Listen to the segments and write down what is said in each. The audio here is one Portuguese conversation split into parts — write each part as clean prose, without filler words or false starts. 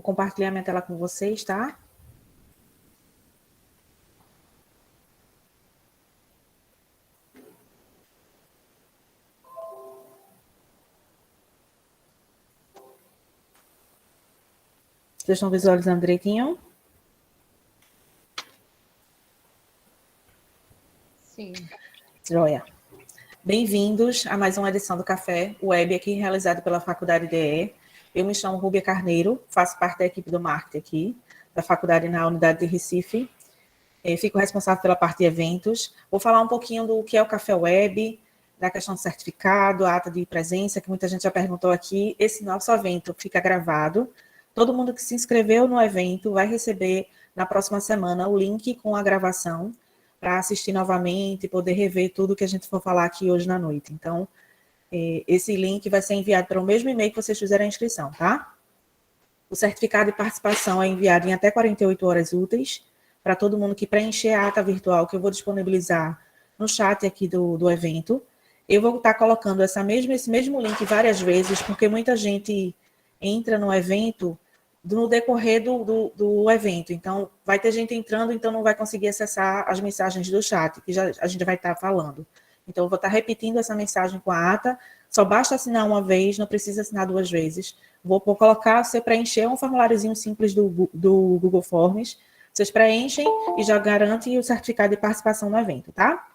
Vou compartilhar minha tela com vocês, tá? Vocês estão visualizando direitinho? Sim. Joia. Bem-vindos a mais uma edição do Café Web, aqui realizado pela Faculdade DE. Eu me chamo Rúbia Carneiro, faço parte da equipe do marketing aqui, da faculdade na unidade de Recife. Fico responsável pela parte de eventos. Vou falar um pouquinho do que é o Café Web, da questão do certificado, a ata de presença, que muita gente já perguntou aqui. Esse nosso evento fica gravado. Todo mundo que se inscreveu no evento vai receber na próxima semana o link com a gravação para assistir novamente e poder rever tudo que a gente for falar aqui hoje na noite. Então, esse link vai ser enviado para o mesmo e-mail que vocês fizeram a inscrição, tá? O certificado de participação é enviado em até 48 horas úteis para todo mundo que preencher a ata virtual que eu vou disponibilizar no chat aqui do evento. Eu vou estar colocando esse mesmo link várias vezes, porque muita gente entra no evento no decorrer do evento. Então, vai ter gente entrando, então não vai conseguir acessar as mensagens do chat, que a gente vai estar falando. Então, eu vou estar repetindo essa mensagem com a ata, só basta assinar uma vez, não precisa assinar duas vezes. Vou colocar, você preencher um formuláriozinho simples do Google Forms, vocês preenchem e já garantem o certificado de participação no evento, tá?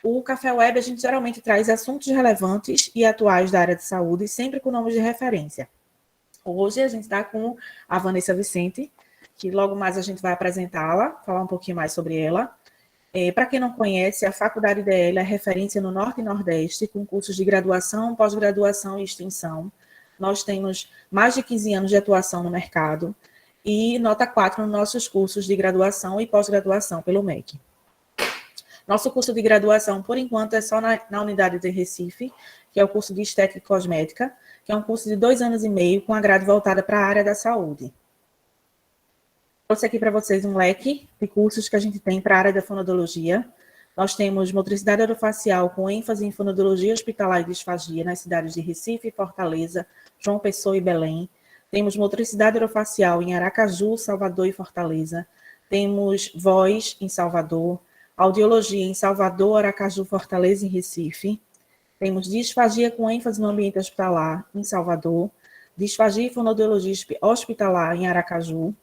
O Café Web, a gente geralmente traz assuntos relevantes e atuais da área de saúde, sempre com nomes de referência. Hoje a gente está com a Vanessa Vicente, que logo mais a gente vai apresentá-la, falar um pouquinho mais sobre ela. Para quem não conhece, a Faculdade DL é referência no Norte e Nordeste, com cursos de graduação, pós-graduação e extensão. Nós temos mais de 15 anos de atuação no mercado e nota 4 nos nossos cursos de graduação e pós-graduação pelo MEC. Nosso curso de graduação, por enquanto, é só na unidade de Recife, que é o curso de Estética e Cosmética, que é um curso de 2 anos e meio, com a grade voltada para a área da saúde. Trouxe aqui para vocês um leque de cursos que a gente tem para a área da fonoaudiologia. Nós temos motricidade orofacial com ênfase em fonoaudiologia hospitalar e disfagia nas cidades de Recife, Fortaleza, João Pessoa e Belém. Temos motricidade orofacial em Aracaju, Salvador e Fortaleza. Temos voz em Salvador, audiologia em Salvador, Aracaju, Fortaleza e Recife. Temos disfagia com ênfase no ambiente hospitalar em Salvador, disfagia e fonoaudiologia hospitalar em Aracaju,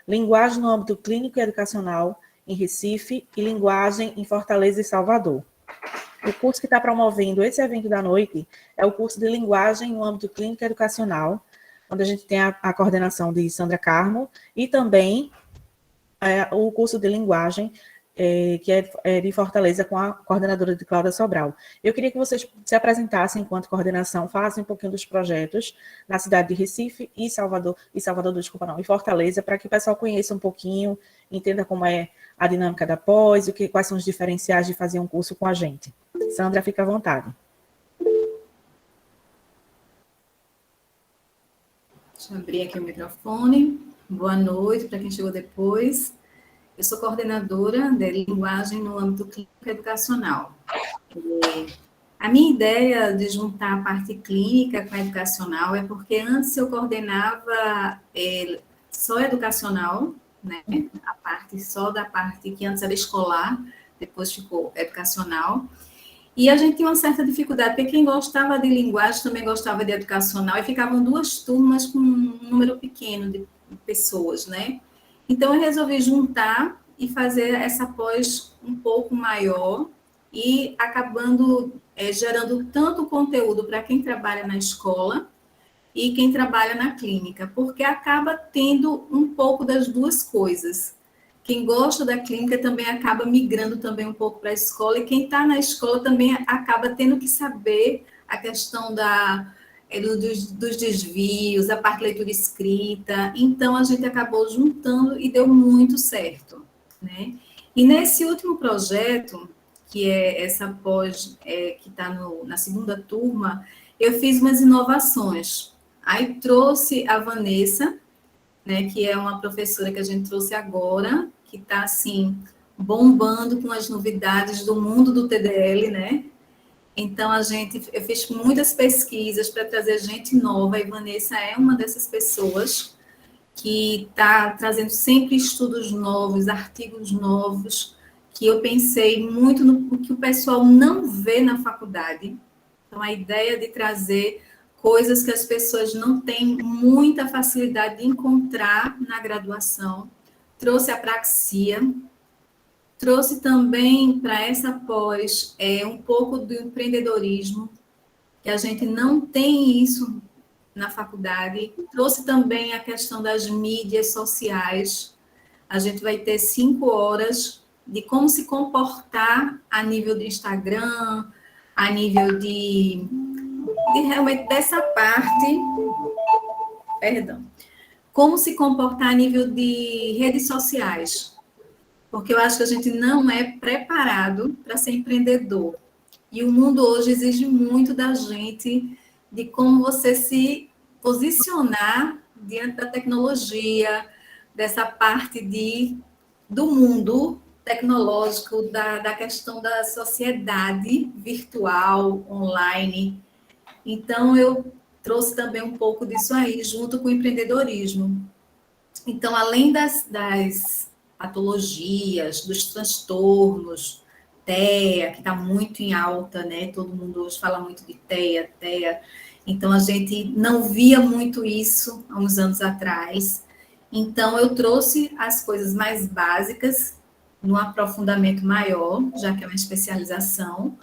linguagem no âmbito clínico e educacional em Recife e linguagem em Fortaleza e Salvador. O curso que está promovendo esse evento da noite é o curso de linguagem no âmbito clínico e educacional, onde a gente tem a coordenação de Sandra Carmo e também o curso de linguagem que é de Fortaleza, com a coordenadora de Cláudia Sobral. Eu queria que vocês se apresentassem enquanto coordenação, falassem um pouquinho dos projetos na cidade de Recife e e Fortaleza, para que o pessoal conheça um pouquinho, entenda como é a dinâmica da pós, quais são os diferenciais de fazer um curso com a gente. Sandra, fica à vontade. Deixa eu abrir aqui o microfone. Boa noite para quem chegou depois. Eu sou coordenadora de linguagem no âmbito clínico educacional. A minha ideia de juntar a parte clínica com a educacional é porque antes eu coordenava só educacional, né? Só da parte que antes era escolar, depois ficou educacional. E a gente tinha uma certa dificuldade, porque quem gostava de linguagem também gostava de educacional, e ficavam 2 turmas com um número pequeno de pessoas, né? Então, eu resolvi juntar e fazer essa pós um pouco maior e acabando gerando tanto conteúdo para quem trabalha na escola e quem trabalha na clínica, porque acaba tendo um pouco das duas coisas. Quem gosta da clínica também acaba migrando também um pouco para a escola, e quem está na escola também acaba tendo que saber a questão dos desvios, a parte de leitura escrita. Então, a gente acabou juntando e deu muito certo, né? E nesse último projeto, que é essa pós, que está na segunda turma, eu fiz umas inovações. Aí trouxe a Vanessa, né, que é uma professora que a gente trouxe agora, que está, assim, bombando com as novidades do mundo do TDL, né? Então, eu fiz muitas pesquisas para trazer gente nova, e Vanessa é uma dessas pessoas que está trazendo sempre estudos novos, artigos novos, que eu pensei muito no que o pessoal não vê na faculdade. Então, a ideia de trazer coisas que as pessoas não têm muita facilidade de encontrar na graduação. Trouxe a praxia, trouxe também para essa pós um pouco do empreendedorismo, que a gente não tem isso na faculdade. Trouxe também a questão das mídias sociais. A gente vai ter 5 horas de como se comportar a nível de Instagram, a nível de realmente dessa parte, perdão, como se comportar a nível de redes sociais, porque eu acho que a gente não é preparado para ser empreendedor. E o mundo hoje exige muito da gente de como você se posicionar diante da tecnologia, dessa parte do mundo tecnológico, da questão da sociedade virtual, online. Então, eu trouxe também um pouco disso aí, junto com o empreendedorismo. Então, além das patologias, dos transtornos, TEA, que está muito em alta, né? Todo mundo hoje fala muito de TEA, TEA. Então, a gente não via muito isso há uns anos atrás. Então, eu trouxe as coisas mais básicas, num aprofundamento maior, já que é uma especialização,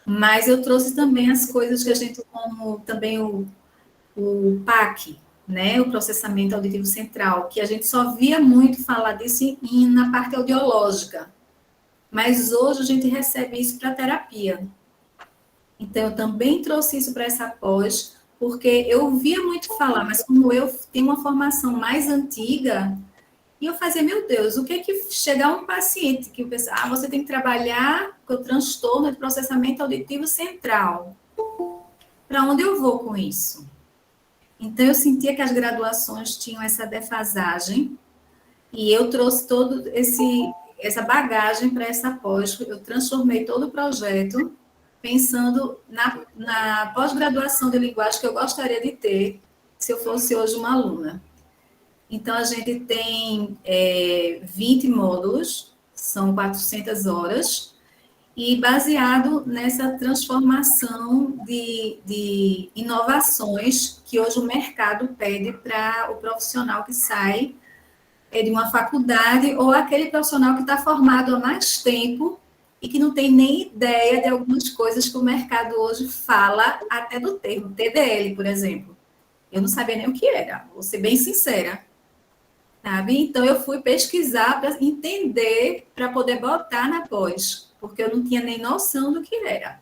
mas eu trouxe também as coisas que a gente, como também o PAC, né, o processamento auditivo central, que a gente só via muito falar disso na parte audiológica, mas hoje a gente recebe isso para terapia. Então, eu também trouxe isso para essa pós, porque eu via muito falar, mas como eu tenho uma formação mais antiga, e eu fazia, meu Deus, o que é que chegar um paciente que pensa, você tem que trabalhar com o transtorno de processamento auditivo central. Para onde eu vou com isso? Então, eu sentia que as graduações tinham essa defasagem e eu trouxe todo essa bagagem para essa pós. Eu transformei todo o projeto pensando na pós-graduação de linguagem que eu gostaria de ter se eu fosse hoje uma aluna. Então, a gente tem 20 módulos, são 400 horas, e baseado nessa transformação de inovações que hoje o mercado pede para o profissional que sai de uma faculdade ou aquele profissional que está formado há mais tempo e que não tem nem ideia de algumas coisas que o mercado hoje fala, até do termo TDL, por exemplo. Eu não sabia nem o que era, vou ser bem sincera. Sabe? Então, eu fui pesquisar para entender, para poder botar na pós, porque eu não tinha nem noção do que era.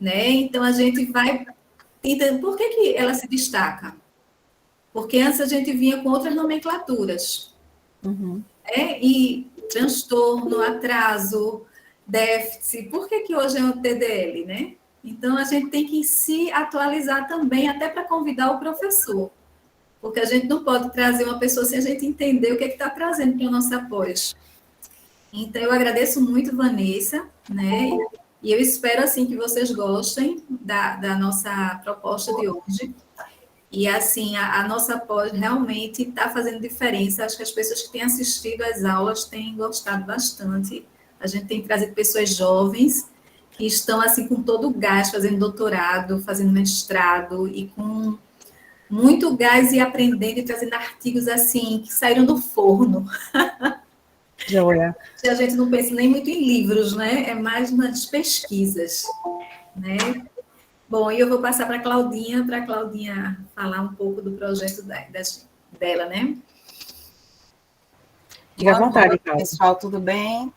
Né? Então, a gente vai entender por que ela se destaca. Porque antes a gente vinha com outras nomenclaturas. Uhum. E transtorno, atraso, déficit. Por que hoje é o TDL, né? Então, a gente tem que se atualizar também, até para convidar o professor. Porque a gente não pode trazer uma pessoa sem a gente entender o que está trazendo para o nosso apoio. Então, eu agradeço muito, Vanessa, né? E eu espero, assim, que vocês gostem da nossa proposta de hoje. E, assim, a nossa pós realmente está fazendo diferença. Acho que as pessoas que têm assistido às aulas têm gostado bastante. A gente tem trazido pessoas jovens que estão, assim, com todo o gás, fazendo doutorado, fazendo mestrado e com muito gás e aprendendo e trazendo artigos, assim, que saíram do forno. Joia. A gente não pensa nem muito em livros, né? É mais nas pesquisas, né? Bom, e eu vou passar para a Claudinha falar um pouco do projeto dela, né? Fique à vontade, Cláudia. Pessoal, tudo bem?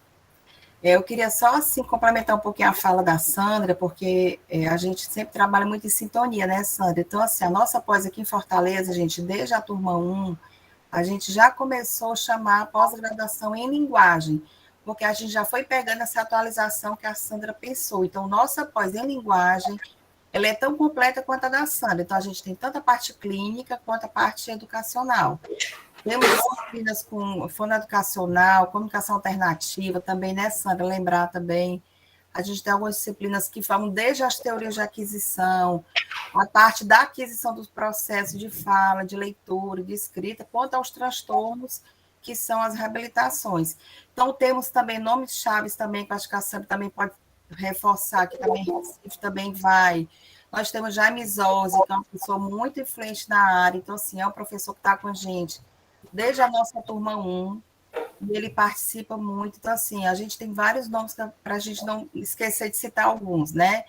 Eu queria só, assim, complementar um pouquinho a fala da Sandra, porque a gente sempre trabalha muito em sintonia, né, Sandra? Então, assim, a nossa pós aqui em Fortaleza, gente, desde a turma 1, a gente já começou a chamar a pós-graduação em linguagem, porque a gente já foi pegando essa atualização que a Sandra pensou. Então, nossa pós em linguagem, ela é tão completa quanto a da Sandra. Então, a gente tem tanto a parte clínica quanto a parte educacional. Temos disciplinas com fonoeducacional, comunicação alternativa, também, né, Sandra? Lembrar também. A gente tem algumas disciplinas que falam desde as teorias de aquisição, a parte da aquisição dos processos de fala, de leitura, de escrita, quanto aos transtornos, que são as reabilitações. Então, temos também nomes-chave também, que acho que a Sandra também pode reforçar, que também Recife também vai. Nós temos Jaime Zozzi, que é uma pessoa muito influente na área, então, assim, é um professor que está com a gente desde a nossa turma 1, e ele participa muito, então, assim, a gente tem vários nomes para a gente não esquecer de citar alguns, né?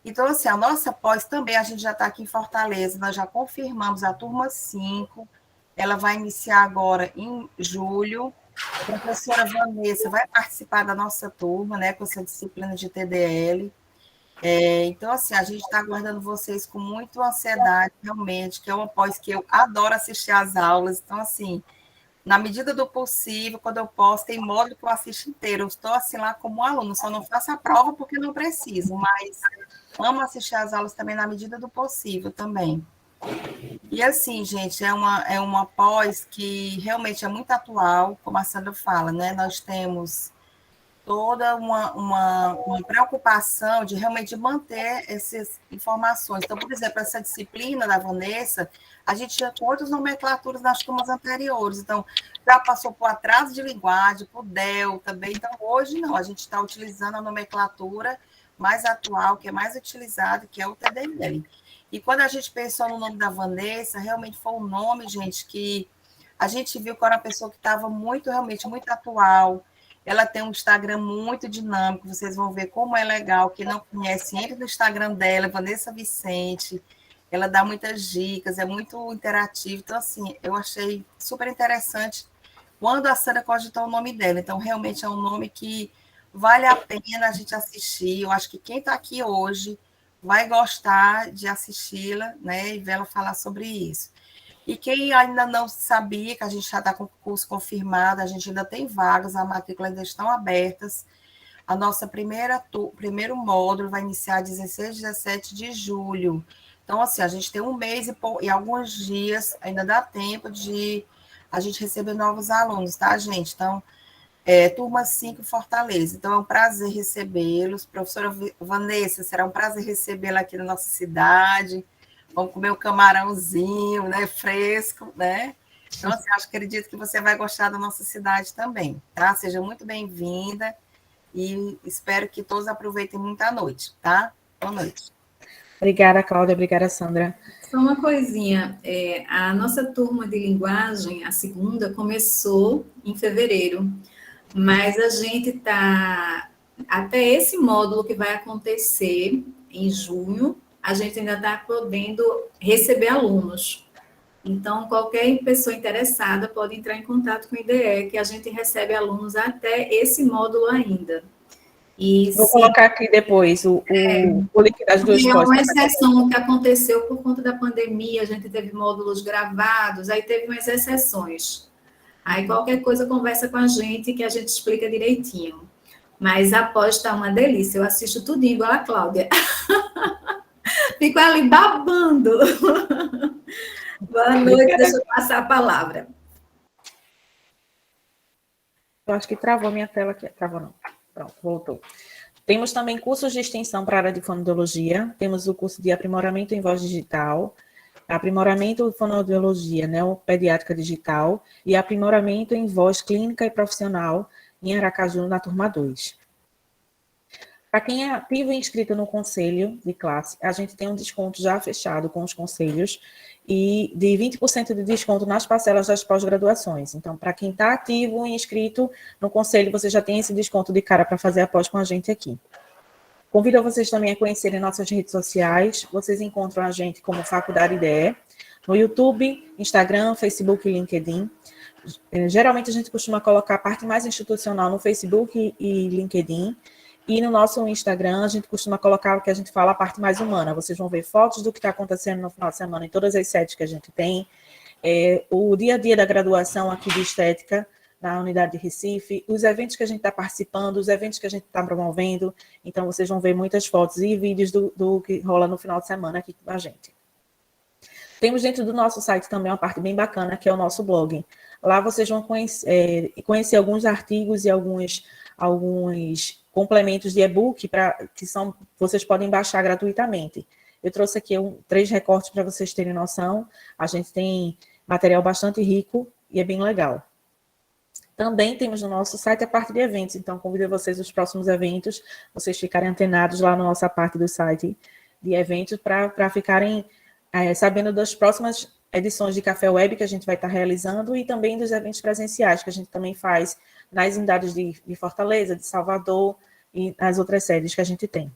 Então, assim, a nossa pós também, a gente já está aqui em Fortaleza, nós já confirmamos a turma 5, ela vai iniciar agora em julho. A professora Vanessa vai participar da nossa turma, né, com essa disciplina de TDL. Então, assim, a gente está aguardando vocês com muita ansiedade, realmente, que é uma pós que eu adoro assistir às aulas. Então, assim, na medida do possível, quando eu posso, tem módulo que eu assisto inteiro. Eu estou, assim, lá como aluno, só não faço a prova porque não preciso, mas amo assistir às aulas também na medida do possível também. E assim, gente, é uma pós que realmente é muito atual, como a Sandra fala, né? Nós temos toda uma preocupação de realmente manter essas informações. Então, por exemplo, essa disciplina da Vanessa, a gente tinha outras nomenclaturas nas turmas anteriores. Então, já passou por atraso de linguagem, por DEL também. Então, hoje não, a gente está utilizando a nomenclatura mais atual, que é mais utilizada, que é o TDL. E quando a gente pensou no nome da Vanessa, realmente foi um nome, gente, que a gente viu que era uma pessoa que estava realmente muito atual. Ela tem um Instagram muito dinâmico, vocês vão ver como é legal. Quem não conhece, entre no Instagram dela, Vanessa Vicente. Ela dá muitas dicas, é muito interativo. Então, assim, eu achei super interessante quando a Sandra cogitou o nome dela. Então, realmente é um nome que vale a pena a gente assistir. Eu acho que quem está aqui hoje vai gostar de assisti-la, né, e ver ela falar sobre isso. E quem ainda não sabia, que a gente já está com o curso confirmado, a gente ainda tem vagas, a matrícula ainda estão abertas. A nossa primeiro módulo vai iniciar 16 e 17 de julho. Então, assim, a gente tem um mês e alguns dias, ainda dá tempo de a gente receber novos alunos, tá, gente? Então, turma 5 Fortaleza. Então, é um prazer recebê-los. Professora Vanessa, será um prazer recebê-la aqui na nossa cidade. Vamos comer um camarãozinho, né, fresco, né? Então, assim, acredito que você vai gostar da nossa cidade também, tá? Seja muito bem-vinda e espero que todos aproveitem muito a noite, tá? Boa noite. Obrigada, Cláudia. Obrigada, Sandra. Só uma coisinha, a nossa turma de linguagem, a segunda, começou em fevereiro, mas a gente está, até esse módulo que vai acontecer em junho, a gente ainda está podendo receber alunos. Então, qualquer pessoa interessada pode entrar em contato com o IDE, que a gente recebe alunos até esse módulo ainda. E vou colocar aqui depois o link das duas pós. É pós. uma exceção que aconteceu por conta da pandemia, a gente teve módulos gravados, aí teve umas exceções. Aí qualquer coisa conversa com a gente que a gente explica direitinho. Mas a pós está uma delícia, eu assisto tudo igual a Cláudia. Fico ali babando. Boa noite, deixa eu passar a palavra. Eu acho que travou minha tela aqui. Travou não. Pronto, voltou. Temos também cursos de extensão para a área de fonoaudiologia. Temos o curso de aprimoramento em voz digital, aprimoramento de fonoaudiologia neopediátrica digital e aprimoramento em voz clínica e profissional em Aracaju, na turma 2. Para quem é ativo e inscrito no conselho de classe, a gente tem um desconto já fechado com os conselhos e de 20% de desconto nas parcelas das pós-graduações. Então, para quem está ativo e inscrito no conselho, você já tem esse desconto de cara para fazer a pós com a gente aqui. Convido vocês também a conhecerem nossas redes sociais. Vocês encontram a gente como Faculdade IDE, no YouTube, Instagram, Facebook e LinkedIn. Geralmente a gente costuma colocar a parte mais institucional no Facebook e LinkedIn. E no nosso Instagram, a gente costuma colocar o que a gente fala, a parte mais humana. Vocês vão ver fotos do que está acontecendo no final de semana em todas as sedes que a gente tem. O dia a dia da graduação aqui de estética, na unidade de Recife, os eventos que a gente está participando, os eventos que a gente está promovendo. Então, vocês vão ver muitas fotos e vídeos do que rola no final de semana aqui com a gente. Temos dentro do nosso site também uma parte bem bacana, que é o nosso blog. Lá vocês vão conhecer alguns artigos e alguns complementos de e-book que vocês podem baixar gratuitamente. Eu trouxe aqui 3 recortes para vocês terem noção. A gente tem material bastante rico e é bem legal. Também temos no nosso site a parte de eventos, então convido vocês aos próximos eventos, vocês ficarem antenados lá na nossa parte do site de eventos para ficarem sabendo das próximas edições de Café Web que a gente vai estar realizando e também dos eventos presenciais que a gente também faz nas unidades de Fortaleza, de Salvador e nas outras sedes que a gente tem.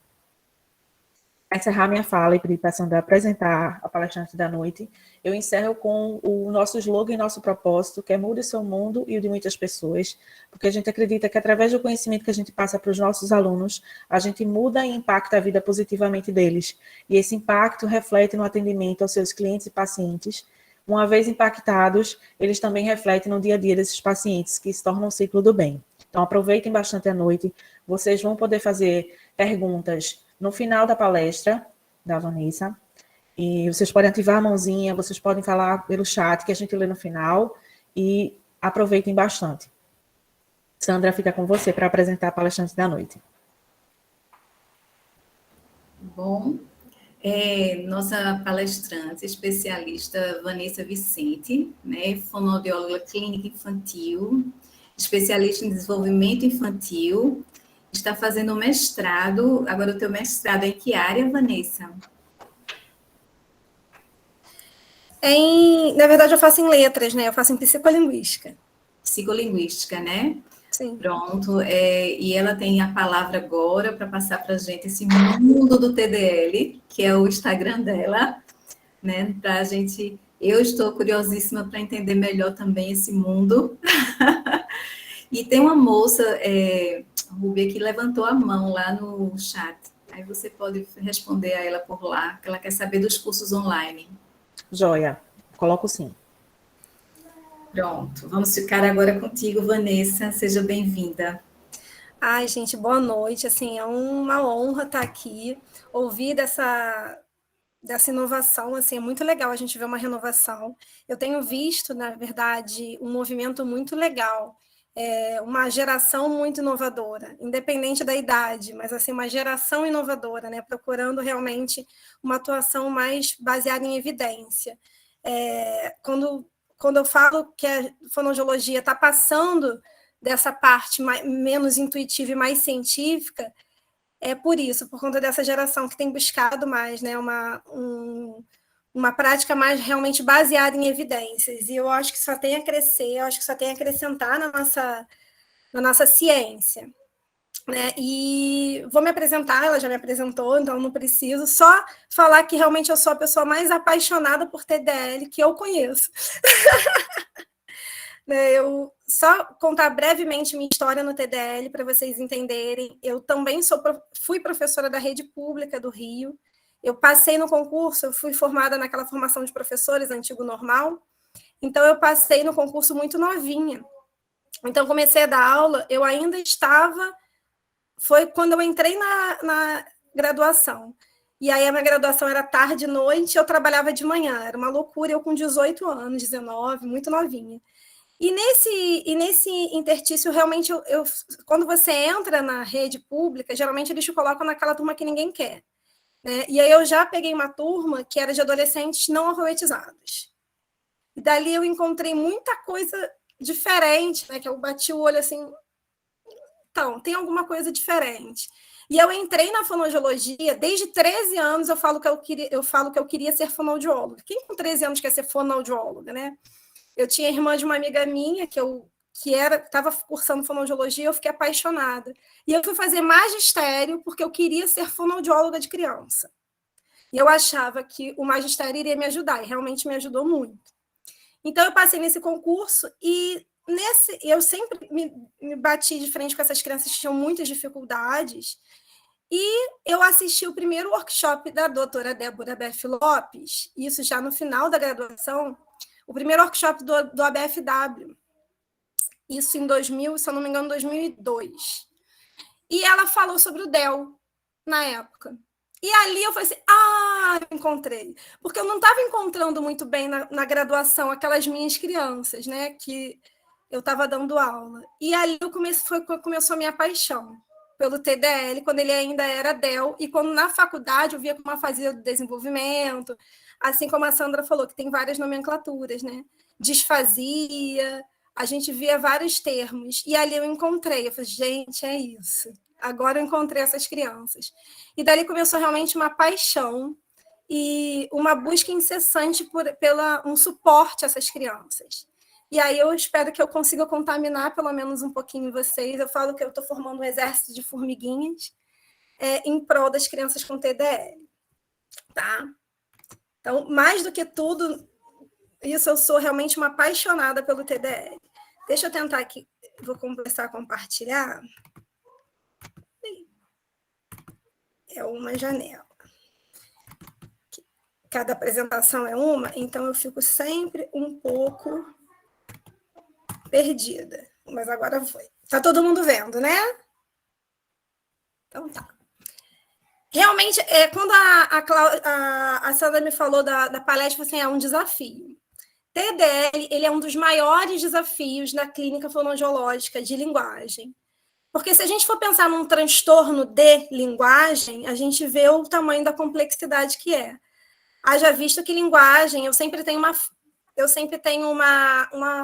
Para encerrar minha fala e pedir para a Sandra apresentar a palestrante da noite, eu encerro com o nosso slogan e nosso propósito, que é mude o seu mundo e o de muitas pessoas, porque a gente acredita que através do conhecimento que a gente passa para os nossos alunos, a gente muda e impacta a vida positivamente deles. E esse impacto reflete no atendimento aos seus clientes e pacientes. Uma vez impactados, eles também refletem no dia a dia desses pacientes, que se tornam um ciclo do bem. Então, aproveitem bastante a noite. Vocês vão poder fazer perguntas no final da palestra da Vanessa, e vocês podem ativar a mãozinha, vocês podem falar pelo chat, que a gente lê no final, e aproveitem bastante. Sandra, fica com você para apresentar a palestrante da noite. Bom, nossa palestrante, especialista Vanessa Vicente, né, fonoaudióloga clínica infantil, especialista em desenvolvimento infantil, está fazendo mestrado. Agora, o teu mestrado é em que área, Vanessa? Na verdade, eu faço em letras, né? Eu faço em psicolinguística. Psicolinguística, né? Sim. Pronto. E ela tem a palavra agora para passar para a gente esse mundo do TDL, que é o Instagram dela, né? Para a gente... Eu estou curiosíssima para entender melhor também esse mundo. E tem uma moça, Rúbia, que levantou a mão lá no chat. Aí você pode responder a ela por lá, que ela quer saber dos cursos online. Joia, coloco sim. Pronto, vamos ficar agora contigo, Vanessa. Seja bem-vinda. Ai, gente, boa noite. Assim, é uma honra estar aqui, ouvir dessa inovação, assim, é muito legal a gente ver uma renovação. Eu tenho visto, na verdade, um movimento muito legal, uma geração muito inovadora, independente da idade, mas assim, uma geração inovadora, né, procurando realmente uma atuação mais baseada em evidência. Quando eu falo que a fonoaudiologia está passando dessa parte menos intuitiva e mais científica, é por isso, por conta dessa geração que tem buscado mais, né, uma prática mais realmente baseada em evidências. E eu acho que só tem a crescer, eu acho que só tem a acrescentar na nossa ciência. Né? E vou me apresentar, ela já me apresentou, então não preciso, só falar que realmente eu sou a pessoa mais apaixonada por TDL que eu conheço. Eu só contar brevemente minha história no TDL para vocês entenderem. Eu também fui professora da rede pública do Rio. Eu passei no concurso, eu fui formada naquela formação de professores, antigo normal. Então, eu passei no concurso muito novinha. Então, comecei a dar aula, eu ainda estava... Foi quando eu entrei na graduação. E aí, a minha graduação era tarde e noite, eu trabalhava de manhã. Era uma loucura, eu com 18 anos, 19, muito novinha. E nesse interstício, realmente, quando você entra na rede pública, geralmente eles te colocam naquela turma que ninguém quer. Né? E aí eu já peguei uma turma que era de adolescentes não alfabetizados. E dali eu encontrei muita coisa diferente, né? Que eu bati o olho assim, então, tem alguma coisa diferente. E eu entrei na fonoaudiologia, desde 13 anos eu falo que eu queria ser fonoaudióloga. Quem com 13 anos quer ser fonoaudióloga, né? Eu tinha a irmã de uma amiga minha que estava cursando fonoaudiologia, eu fiquei apaixonada. E eu fui fazer magistério porque eu queria ser fonoaudióloga de criança. E eu achava que o magistério iria me ajudar, e realmente me ajudou muito. Então, eu passei nesse concurso e eu sempre me bati de frente com essas crianças que tinham muitas dificuldades. E eu assisti o primeiro workshop da doutora Débora Beff Lopes, isso já no final da graduação, o primeiro workshop do ABFW, isso em 2000, se eu não me engano, 2002. E ela falou sobre o DEL, na época. E ali eu falei assim, eu encontrei. Porque eu não estava encontrando muito bem na graduação aquelas minhas crianças, né, que eu estava dando aula. E ali foi quando começou a minha paixão pelo TDL quando ele ainda era DEL, e quando na faculdade eu via como uma fase do desenvolvimento, assim como a Sandra falou, que tem várias nomenclaturas, né? Disfasia, a gente via vários termos, e ali eu encontrei, eu falei, gente, é isso. Agora eu encontrei essas crianças. E dali começou realmente uma paixão e uma busca incessante pela um suporte a essas crianças. E aí eu espero que eu consiga contaminar pelo menos um pouquinho vocês. Eu falo que eu estou formando um exército de formiguinhas em prol das crianças com TDL. Tá? Então, mais do que tudo, isso eu sou realmente uma apaixonada pelo TDL. Deixa eu tentar aqui, vou começar a compartilhar. É uma janela. Cada apresentação é uma, então eu fico sempre um pouco perdida. Mas agora foi. Tá todo mundo vendo, né? Então tá. Realmente, quando a Sandra me falou da palestra, assim, é um desafio. TDL, ele é um dos maiores desafios na clínica fonoaudiológica de linguagem. Porque se a gente for pensar num transtorno de linguagem, a gente vê o tamanho da complexidade que é. Haja visto que linguagem, eu sempre tenho uma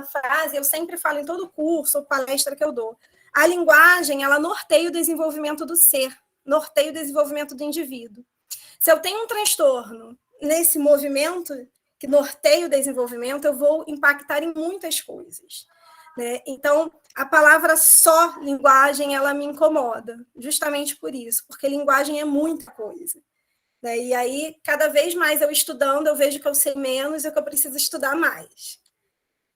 frase, eu sempre falo em todo curso ou palestra que eu dou. A linguagem, ela norteia o desenvolvimento do ser, norteia o desenvolvimento do indivíduo. Se eu tenho um transtorno nesse movimento que norteia o desenvolvimento, eu vou impactar em muitas coisas. Né? Então, a palavra só linguagem, ela me incomoda, justamente por isso, porque linguagem é muita coisa. Né? E aí, cada vez mais eu estudando, eu vejo que eu sei menos e que eu preciso estudar mais.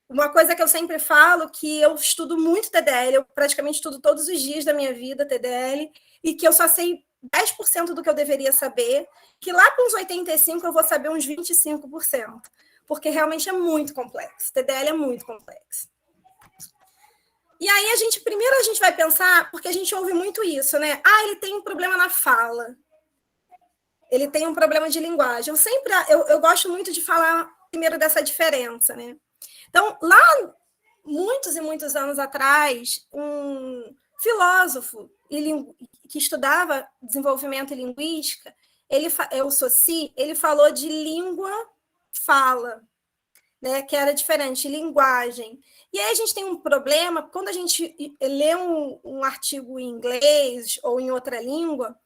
Uma coisa que eu sempre falo, que eu estudo muito TDL, eu praticamente estudo todos os dias da minha vida TDL, e que eu só sei 10% do que eu deveria saber, que lá com uns 85% eu vou saber uns 25%, porque realmente é muito complexo, TDL é muito complexo. E aí, primeiro a gente vai pensar, porque a gente ouve muito isso, né? Ah, ele tem um problema na fala. Ele tem um problema de linguagem. Eu gosto muito de falar primeiro dessa diferença, né? Então, lá, muitos e muitos anos atrás, um filósofo que estudava desenvolvimento e linguística, o Saussure, ele falou de língua-fala, né, que era diferente, linguagem. E aí a gente tem um problema, quando a gente lê um artigo em inglês ou em outra língua,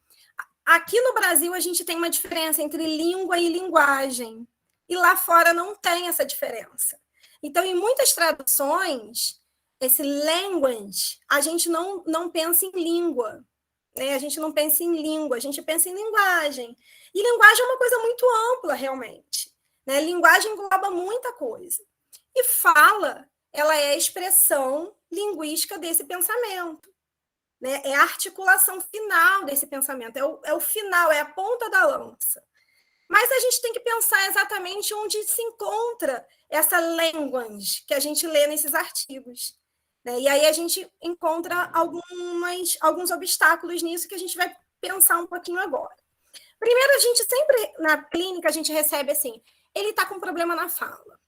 aqui no Brasil a gente tem uma diferença entre língua e linguagem, e lá fora não tem essa diferença. Então, em muitas traduções, esse language, a gente não pensa em língua, né? A gente não pensa em língua, a gente pensa em linguagem. E linguagem é uma coisa muito ampla, realmente. Né? Linguagem engloba muita coisa. E fala, ela é a expressão linguística desse pensamento. Né? É a articulação final desse pensamento, é o final, é a ponta da lança. Mas a gente tem que pensar exatamente onde se encontra essa language que a gente lê nesses artigos. Né? E aí a gente encontra alguns obstáculos nisso que a gente vai pensar um pouquinho agora. Primeiro, a gente sempre, na clínica, a gente recebe assim, ele está com problema na fala,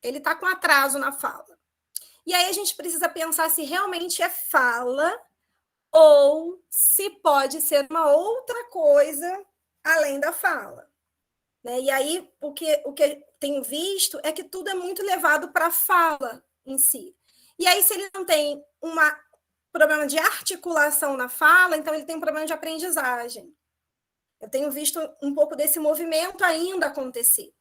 ele está com atraso na fala. E aí a gente precisa pensar se realmente é fala ou se pode ser uma outra coisa além da fala. Né? E aí, o que tenho visto é que tudo é muito levado para a fala em si. E aí, se ele não tem um problema de articulação na fala, então ele tem um problema de aprendizagem. Eu tenho visto um pouco desse movimento ainda acontecer.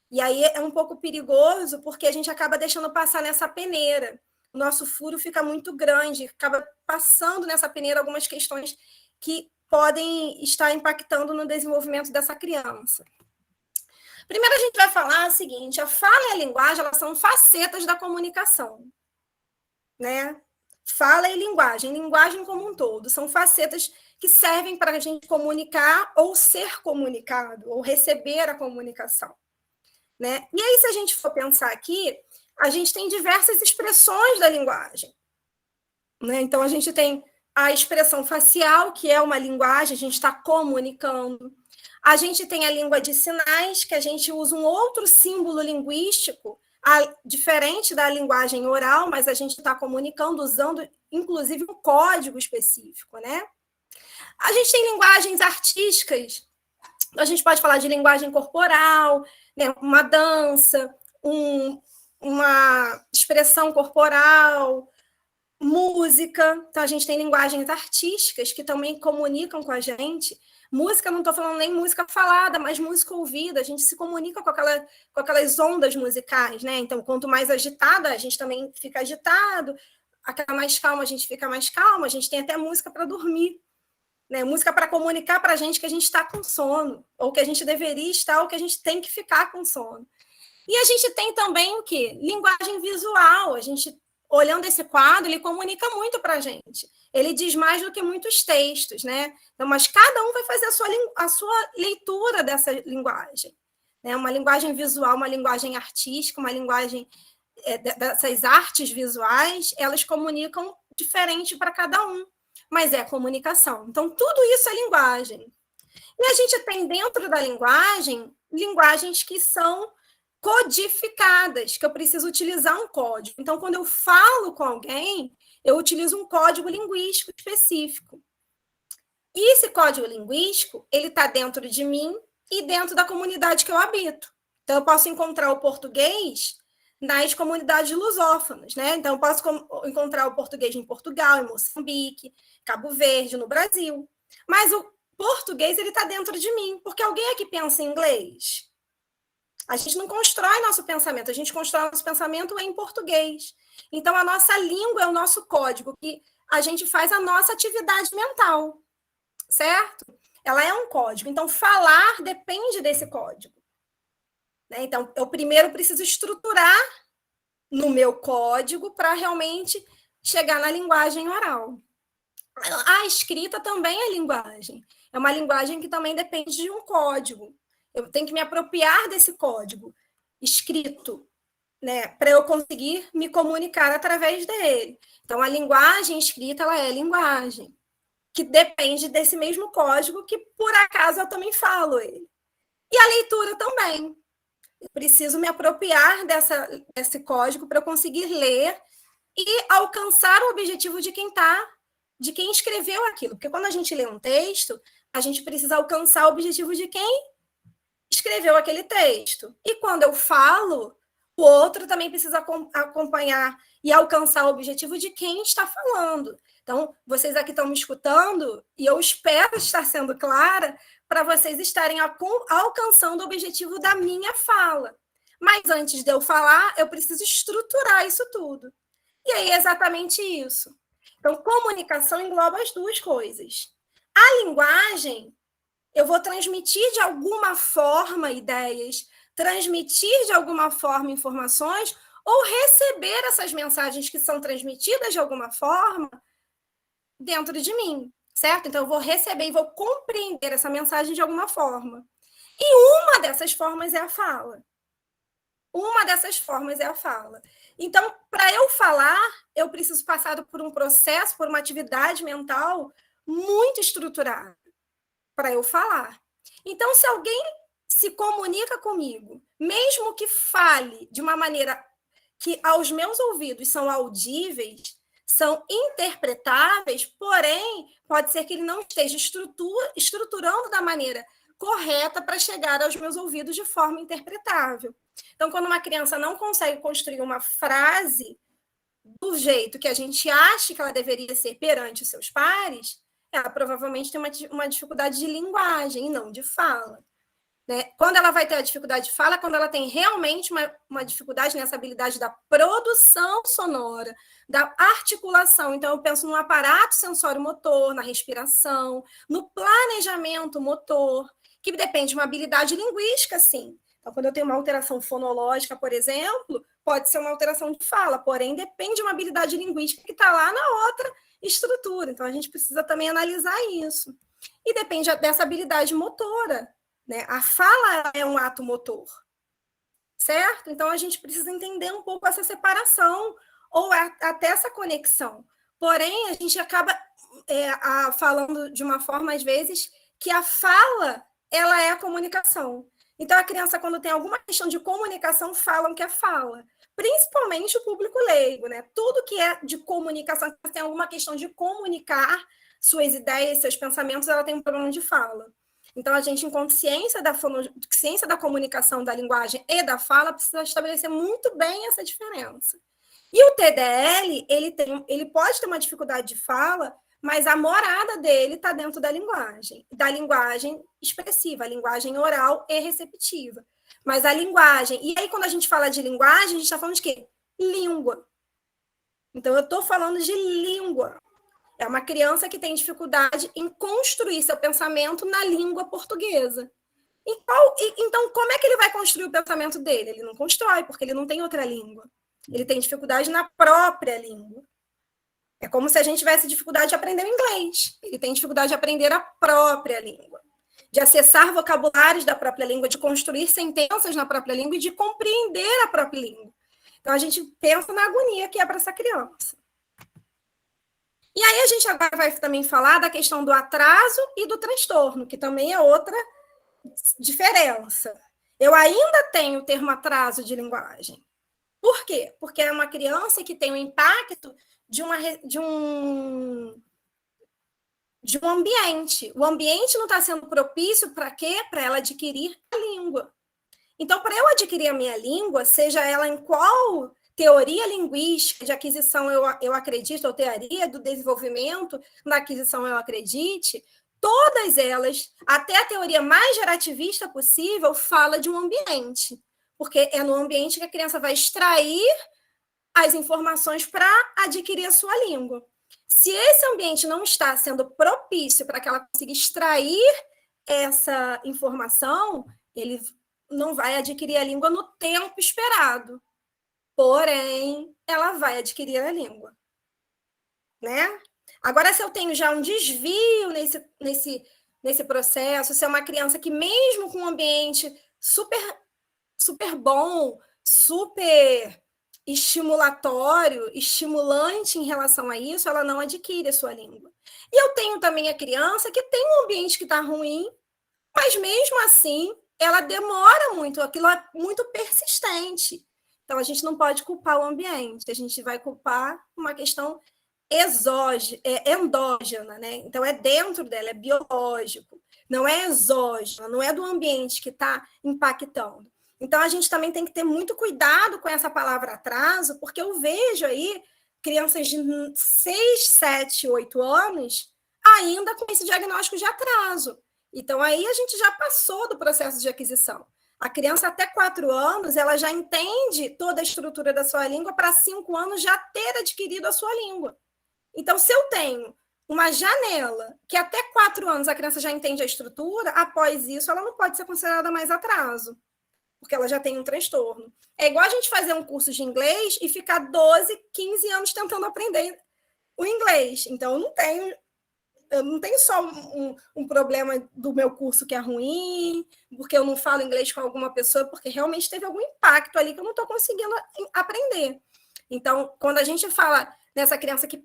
E aí é um pouco perigoso, porque a gente acaba deixando passar nessa peneira. O nosso furo fica muito grande, acaba passando nessa peneira algumas questões que podem estar impactando no desenvolvimento dessa criança. Primeiro, a gente vai falar o seguinte, a fala e a linguagem, elas são facetas da comunicação. Né? Fala e linguagem como um todo, são facetas que servem para a gente comunicar ou ser comunicado, ou receber a comunicação. Né? E aí, se a gente for pensar aqui, a gente tem diversas expressões da linguagem. Né? Então, a gente tem a expressão facial, que é uma linguagem, a gente está comunicando. A gente tem a língua de sinais, que a gente usa um outro símbolo linguístico, diferente da linguagem oral, mas a gente está comunicando usando, inclusive, um código específico, né? A gente tem linguagens artísticas, a gente pode falar de linguagem corporal, né? Uma dança, uma expressão corporal, música. Então, a gente tem linguagens artísticas que também comunicam com a gente. Música, não estou falando nem música falada, mas música ouvida. A gente se comunica com aquelas ondas musicais, né? Então, quanto mais agitada, a gente também fica agitado. Aquela mais calma, a gente fica mais calma. A gente tem até música para dormir, né? Música para comunicar para a gente que a gente está com sono, ou que a gente deveria estar, ou que a gente tem que ficar com sono. E a gente tem também o quê? Linguagem visual. A gente, olhando esse quadro, ele comunica muito para a gente. Ele diz mais do que muitos textos, né? Então, mas cada um vai fazer a sua leitura dessa linguagem, né? Uma linguagem visual, uma linguagem artística, uma linguagem dessas artes visuais, elas comunicam diferente para cada um, mas é comunicação. Então, tudo isso é linguagem. E a gente tem dentro da linguagem, linguagens que são codificadas, que eu preciso utilizar um código. Então, quando eu falo com alguém, eu utilizo um código linguístico específico. E esse código linguístico, ele está dentro de mim e dentro da comunidade que eu habito. Então, eu posso encontrar o português nas comunidades lusófonas, né? Então, eu posso encontrar o português em Portugal, em Moçambique, Cabo Verde, no Brasil. Mas o português, ele está dentro de mim, porque alguém aqui pensa em inglês. A gente não constrói nosso pensamento, a gente constrói nosso pensamento em português. Então, a nossa língua é o nosso código, que a gente faz a nossa atividade mental, certo? Ela é um código. Então, falar depende desse código, né? Então, eu primeiro preciso estruturar no meu código para realmente chegar na linguagem oral. A escrita também é linguagem. É uma linguagem que também depende de um código. Eu tenho que me apropriar desse código escrito, né, para eu conseguir me comunicar através dele. Então, a linguagem escrita, ela é linguagem, que depende desse mesmo código que, por acaso, eu também falo ele. E a leitura também. Eu preciso me apropriar desse código para eu conseguir ler e alcançar o objetivo de quem escreveu aquilo. Porque quando a gente lê um texto, a gente precisa alcançar o objetivo de quem escreveu aquele texto. E quando eu falo, o outro também precisa acompanhar e alcançar o objetivo de quem está falando. Então, vocês aqui estão me escutando e eu espero estar sendo clara para vocês estarem alcançando o objetivo da minha fala. Mas antes de eu falar, eu preciso estruturar isso tudo. E aí é exatamente isso. Então, comunicação engloba as duas coisas. A linguagem, eu vou transmitir de alguma forma ideias, transmitir de alguma forma informações, ou receber essas mensagens que são transmitidas de alguma forma dentro de mim, certo? Então, eu vou receber e vou compreender essa mensagem de alguma forma. E uma dessas formas é a fala. Uma dessas formas é a fala. Então, para eu falar, eu preciso passar por um processo, por uma atividade mental muito estruturada para eu falar. Então, se alguém se comunica comigo, mesmo que fale de uma maneira que aos meus ouvidos são audíveis, são interpretáveis, porém, pode ser que ele não esteja estruturando da maneira correta para chegar aos meus ouvidos de forma interpretável. Então, quando uma criança não consegue construir uma frase do jeito que a gente acha que ela deveria ser perante os seus pares, ela provavelmente tem uma dificuldade de linguagem e não de fala, né? Quando ela vai ter a dificuldade de fala, quando ela tem realmente uma dificuldade nessa habilidade da produção sonora, da articulação. Então, eu penso no aparato sensório-motor, na respiração, no planejamento motor, que depende de uma habilidade linguística, sim. Então, quando eu tenho uma alteração fonológica, por exemplo, pode ser uma alteração de fala, porém, depende de uma habilidade linguística que está lá na outra estrutura. Então, a gente precisa também analisar isso. E depende dessa habilidade motora, né? A fala é um ato motor, certo? Então, a gente precisa entender um pouco essa separação ou até essa conexão. Porém, a gente acaba falando de uma forma, às vezes, que a fala ela é a comunicação. Então, a criança, quando tem alguma questão de comunicação, falam que é fala. Principalmente o público leigo, né? Tudo que é de comunicação, que tem alguma questão de comunicar, suas ideias, seus pensamentos, ela tem um problema de fala. Então, a gente, em consciência ciência da comunicação, da linguagem e da fala, precisa estabelecer muito bem essa diferença. E o TDL, ele pode ter uma dificuldade de fala, mas a morada dele está dentro da linguagem expressiva, a linguagem oral e receptiva. Mas a linguagem... E aí, quando a gente fala de linguagem, a gente está falando de quê? Língua. Então, eu estou falando de língua. É uma criança que tem dificuldade em construir seu pensamento na língua portuguesa. Então, como é que ele vai construir o pensamento dele? Ele não constrói, porque ele não tem outra língua. Ele tem dificuldade na própria língua. É como se a gente tivesse dificuldade de aprender o inglês. Ele tem dificuldade de aprender a própria língua, de acessar vocabulários da própria língua, de construir sentenças na própria língua e de compreender a própria língua. Então, a gente pensa na agonia que é para essa criança. E aí a gente agora vai também falar da questão do atraso e do transtorno, que também é outra diferença. Eu ainda tenho o termo atraso de linguagem. Por quê? Porque é uma criança que tem um impacto de um ambiente. O ambiente não está sendo propício para quê? Para ela adquirir a língua. Então, para eu adquirir a minha língua, seja ela em qual teoria linguística de aquisição eu acredito, ou teoria do desenvolvimento na aquisição eu acredite, todas elas, até a teoria mais gerativista possível, fala de um ambiente. Porque é no ambiente que a criança vai extrair as informações para adquirir a sua língua. Se esse ambiente não está sendo propício para que ela consiga extrair essa informação, ele não vai adquirir a língua no tempo esperado. Porém, ela vai adquirir a língua. Né? Agora, se eu tenho já um desvio nesse processo, se é uma criança que, mesmo com um ambiente super bom, super estimulatório, estimulante em relação a isso, ela não adquire a sua língua. E eu tenho também a criança que tem um ambiente que está ruim, mas mesmo assim, ela demora muito, aquilo é muito persistente. Então, a gente não pode culpar o ambiente, a gente vai culpar uma questão endógena, né? Então, é dentro dela, é biológico, não é exógeno, não é do ambiente que está impactando. Então, a gente também tem que ter muito cuidado com essa palavra atraso, porque eu vejo aí crianças de 6, 7, 8 anos ainda com esse diagnóstico de atraso. Então, aí a gente já passou do processo de aquisição. A criança até 4 anos, ela já entende toda a estrutura da sua língua, para 5 anos já ter adquirido a sua língua. Então, se eu tenho uma janela que até 4 anos a criança já entende a estrutura, após isso ela não pode ser considerada mais atraso, porque ela já tem um transtorno. É igual a gente fazer um curso de inglês e ficar 12, 15 anos tentando aprender o inglês. Então, eu não tenho só um problema do meu curso que é ruim, porque eu não falo inglês com alguma pessoa, porque realmente teve algum impacto ali que eu não estou conseguindo aprender. Então, quando a gente fala nessa criança que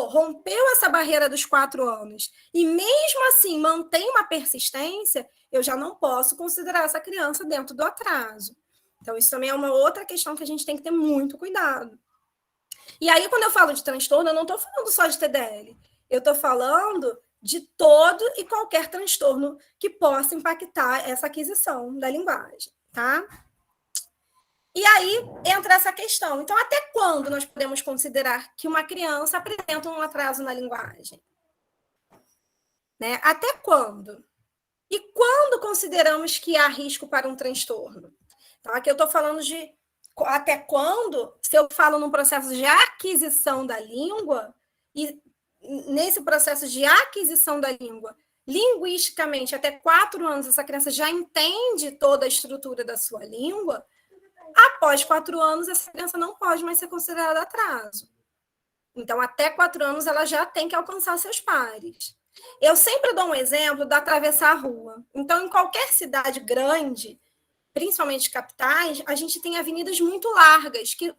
rompeu essa barreira dos 4 anos, e mesmo assim mantém uma persistência, eu já não posso considerar essa criança dentro do atraso. Então, isso também é uma outra questão que a gente tem que ter muito cuidado. E aí, quando eu falo de transtorno, eu não estou falando só de TDL. Eu estou falando de todo e qualquer transtorno que possa impactar essa aquisição da linguagem, tá? E aí entra essa questão. Então, até quando nós podemos considerar que uma criança apresenta um atraso na linguagem? Né? Até quando? E quando consideramos que há risco para um transtorno? Então, aqui eu estou falando de até quando, se eu falo num processo de aquisição da língua, e nesse processo de aquisição da língua, linguisticamente, até 4 anos, essa criança já entende toda a estrutura da sua língua, após 4 anos, essa criança não pode mais ser considerada atraso. Então, até 4 anos, ela já tem que alcançar seus pares. Eu sempre dou um exemplo da atravessar a rua. Então, em qualquer cidade grande, principalmente capitais, a gente tem avenidas muito largas, que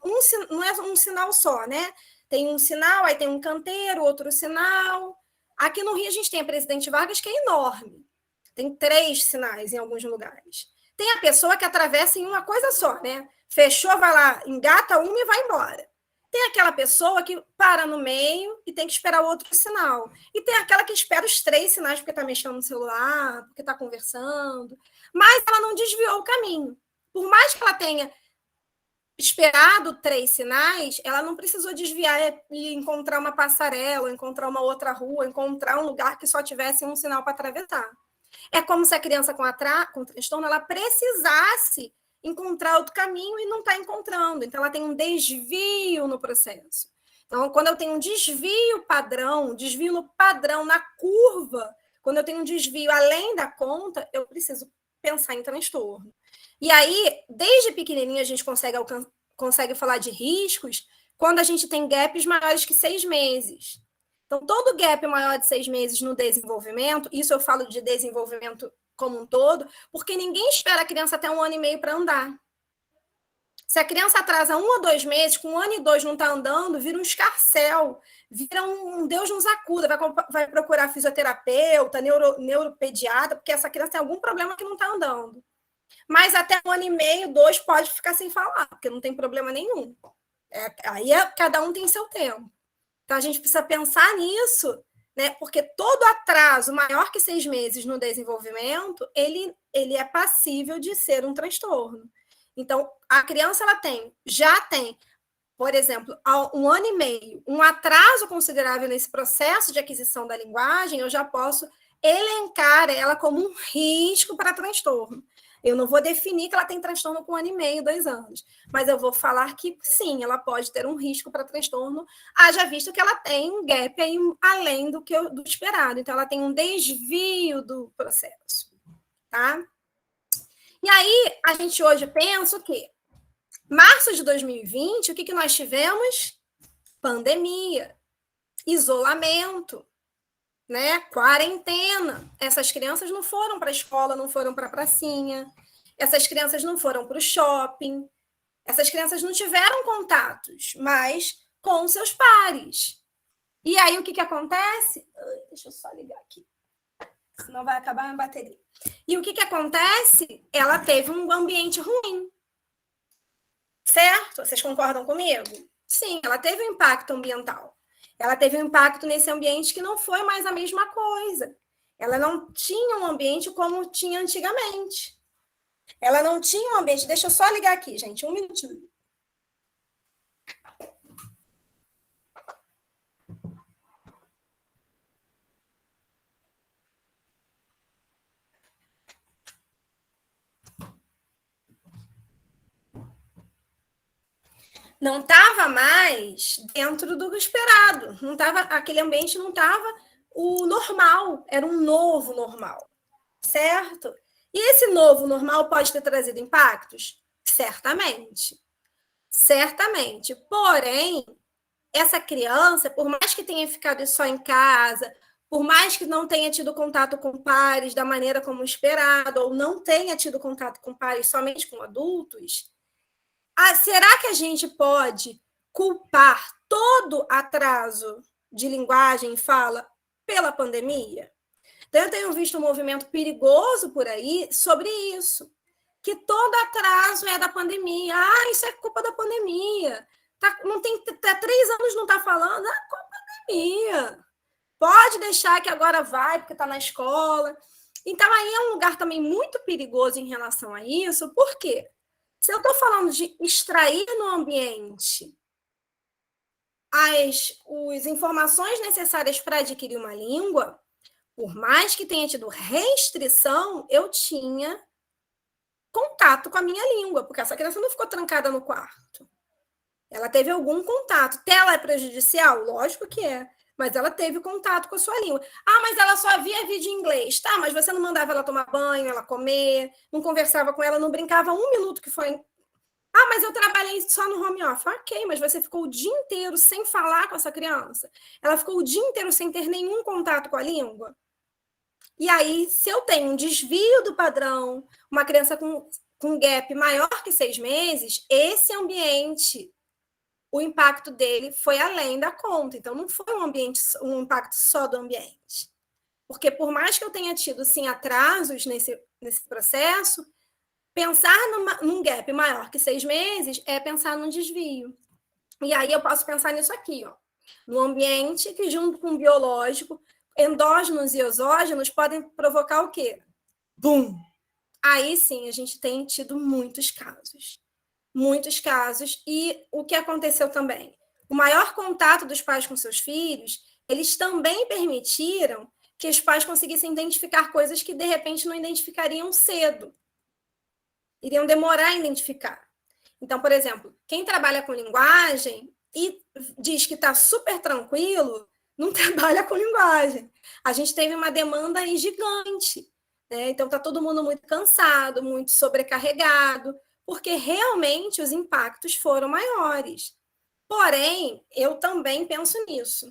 não é um sinal só, né? Tem um sinal, aí tem um canteiro, outro sinal. Aqui no Rio a gente tem a Presidente Vargas, que é enorme. Tem 3 sinais em alguns lugares. Tem a pessoa que atravessa em uma coisa só, né? Fechou, vai lá, engata uma e vai embora. Tem aquela pessoa que para no meio e tem que esperar o outro sinal. E tem aquela que espera os 3 sinais porque está mexendo no celular, porque está conversando, mas ela não desviou o caminho. Por mais que ela tenha esperado 3 sinais, ela não precisou desviar e encontrar uma passarela, encontrar uma outra rua, encontrar um lugar que só tivesse um sinal para atravessar. É como se a criança com transtorno ela precisasse encontrar outro caminho e não está encontrando. Então, ela tem um desvio no processo. Então, quando eu tenho um desvio no padrão, na curva, quando eu tenho um desvio além da conta, eu preciso pensar em transtorno. E aí, desde pequenininho, a gente consegue falar de riscos quando a gente tem gaps maiores que 6 meses. Então, todo gap maior de 6 meses no desenvolvimento, isso eu falo de desenvolvimento como um todo, porque ninguém espera a criança até 1 ano e meio para andar. Se a criança atrasa 1 ou 2 meses, com 1 ano e 2 não está andando, vira um escarcéu, vira um Deus nos acuda, vai procurar fisioterapeuta, neuropediatra, porque essa criança tem algum problema que não está andando. Mas até 1 ano e meio, 2, pode ficar sem falar, porque não tem problema nenhum. Cada um tem seu tempo. Então, a gente precisa pensar nisso, né? Porque todo atraso maior que 6 meses no desenvolvimento, ele é passível de ser um transtorno. Então, a criança já tem, por exemplo, há 1 ano e meio, um atraso considerável nesse processo de aquisição da linguagem, eu já posso elencar ela como um risco para transtorno. Eu não vou definir que ela tem transtorno com 1 ano e meio, 2 anos, mas eu vou falar que sim, ela pode ter um risco para transtorno, haja visto que ela tem um gap aí além do esperado. Então, ela tem um desvio do processo, tá? E aí, a gente hoje pensa o quê? Março de 2020, o que nós tivemos? Pandemia, isolamento, né? Quarentena. Essas crianças não foram para a escola, não foram para a pracinha, essas crianças não foram para o shopping, essas crianças não tiveram contatos, mas com seus pares. E aí, o que acontece? Deixa eu só ligar aqui, senão vai acabar a minha bateria. E o que acontece? Ela teve um ambiente ruim. Certo? Vocês concordam comigo? Sim, ela teve um impacto ambiental. Ela teve um impacto nesse ambiente que não foi mais a mesma coisa. Ela não tinha um ambiente como tinha antigamente. Ela não tinha um ambiente... Deixa eu só ligar aqui, gente, 1 minutinho. Não estava mais dentro do esperado. Não tava, aquele ambiente não estava o normal, era um novo normal, certo? E esse novo normal pode ter trazido impactos? Certamente. Certamente. Porém, essa criança, por mais que tenha ficado só em casa, por mais que não tenha tido contato com pares da maneira como esperado, ou não tenha tido contato com pares somente com adultos, será que a gente pode culpar todo atraso de linguagem e fala pela pandemia? Então, eu tenho visto um movimento perigoso por aí sobre isso, que todo atraso é da pandemia. Isso é culpa da pandemia. Não tem 3 anos não está falando, culpa da pandemia. Pode deixar que agora vai, porque está na escola. Então, aí é um lugar também muito perigoso em relação a isso. Por quê? Se eu estou falando de extrair no ambiente as informações necessárias para adquirir uma língua, por mais que tenha tido restrição, eu tinha contato com a minha língua, porque essa criança não ficou trancada no quarto. Ela teve algum contato. Tela é prejudicial? Lógico que é. Mas ela teve contato com a sua língua. Mas ela só via vídeo em inglês. Tá, mas você não mandava ela tomar banho, ela comer, não conversava com ela, não brincava 1 minuto que foi... mas eu trabalhei só no home office. Ok, mas você ficou o dia inteiro sem falar com essa criança? Ela ficou o dia inteiro sem ter nenhum contato com a língua? E aí, se eu tenho um desvio do padrão, uma criança com um gap maior que 6 meses, esse ambiente... o impacto dele foi além da conta. Então, não foi um impacto só do ambiente. Porque, por mais que eu tenha tido, sim, atrasos nesse processo, pensar num gap maior que 6 meses é pensar num desvio. E aí eu posso pensar nisso aqui, ó, no ambiente que, junto com o biológico, endógenos e exógenos podem provocar o quê? Bum! Aí sim, a gente tem tido muitos casos. Muitos casos. E o que aconteceu também? O maior contato dos pais com seus filhos, eles também permitiram que os pais conseguissem identificar coisas que, de repente, não identificariam cedo. Iriam demorar a identificar. Então, por exemplo, quem trabalha com linguagem e diz que está super tranquilo, não trabalha com linguagem. A gente teve uma demanda aí gigante, né? Então, está todo mundo muito cansado, muito sobrecarregado, porque realmente os impactos foram maiores. Porém, eu também penso nisso,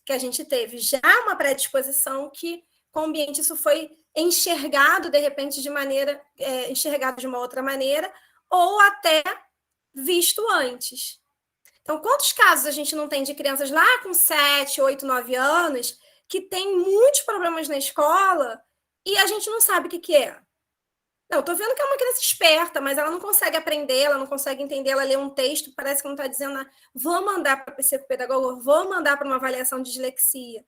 que a gente teve já uma predisposição que, com o ambiente, isso foi enxergado, de repente, enxergado de uma outra maneira, ou até visto antes. Então, quantos casos a gente não tem de crianças lá com 7, 8, 9 anos que tem muitos problemas na escola e a gente não sabe o que é? Não, estou vendo que é uma criança esperta, mas ela não consegue aprender, ela não consegue entender, ela lê um texto, parece que não está dizendo, vou mandar para o psicopedagogo, vou mandar para uma avaliação de dislexia.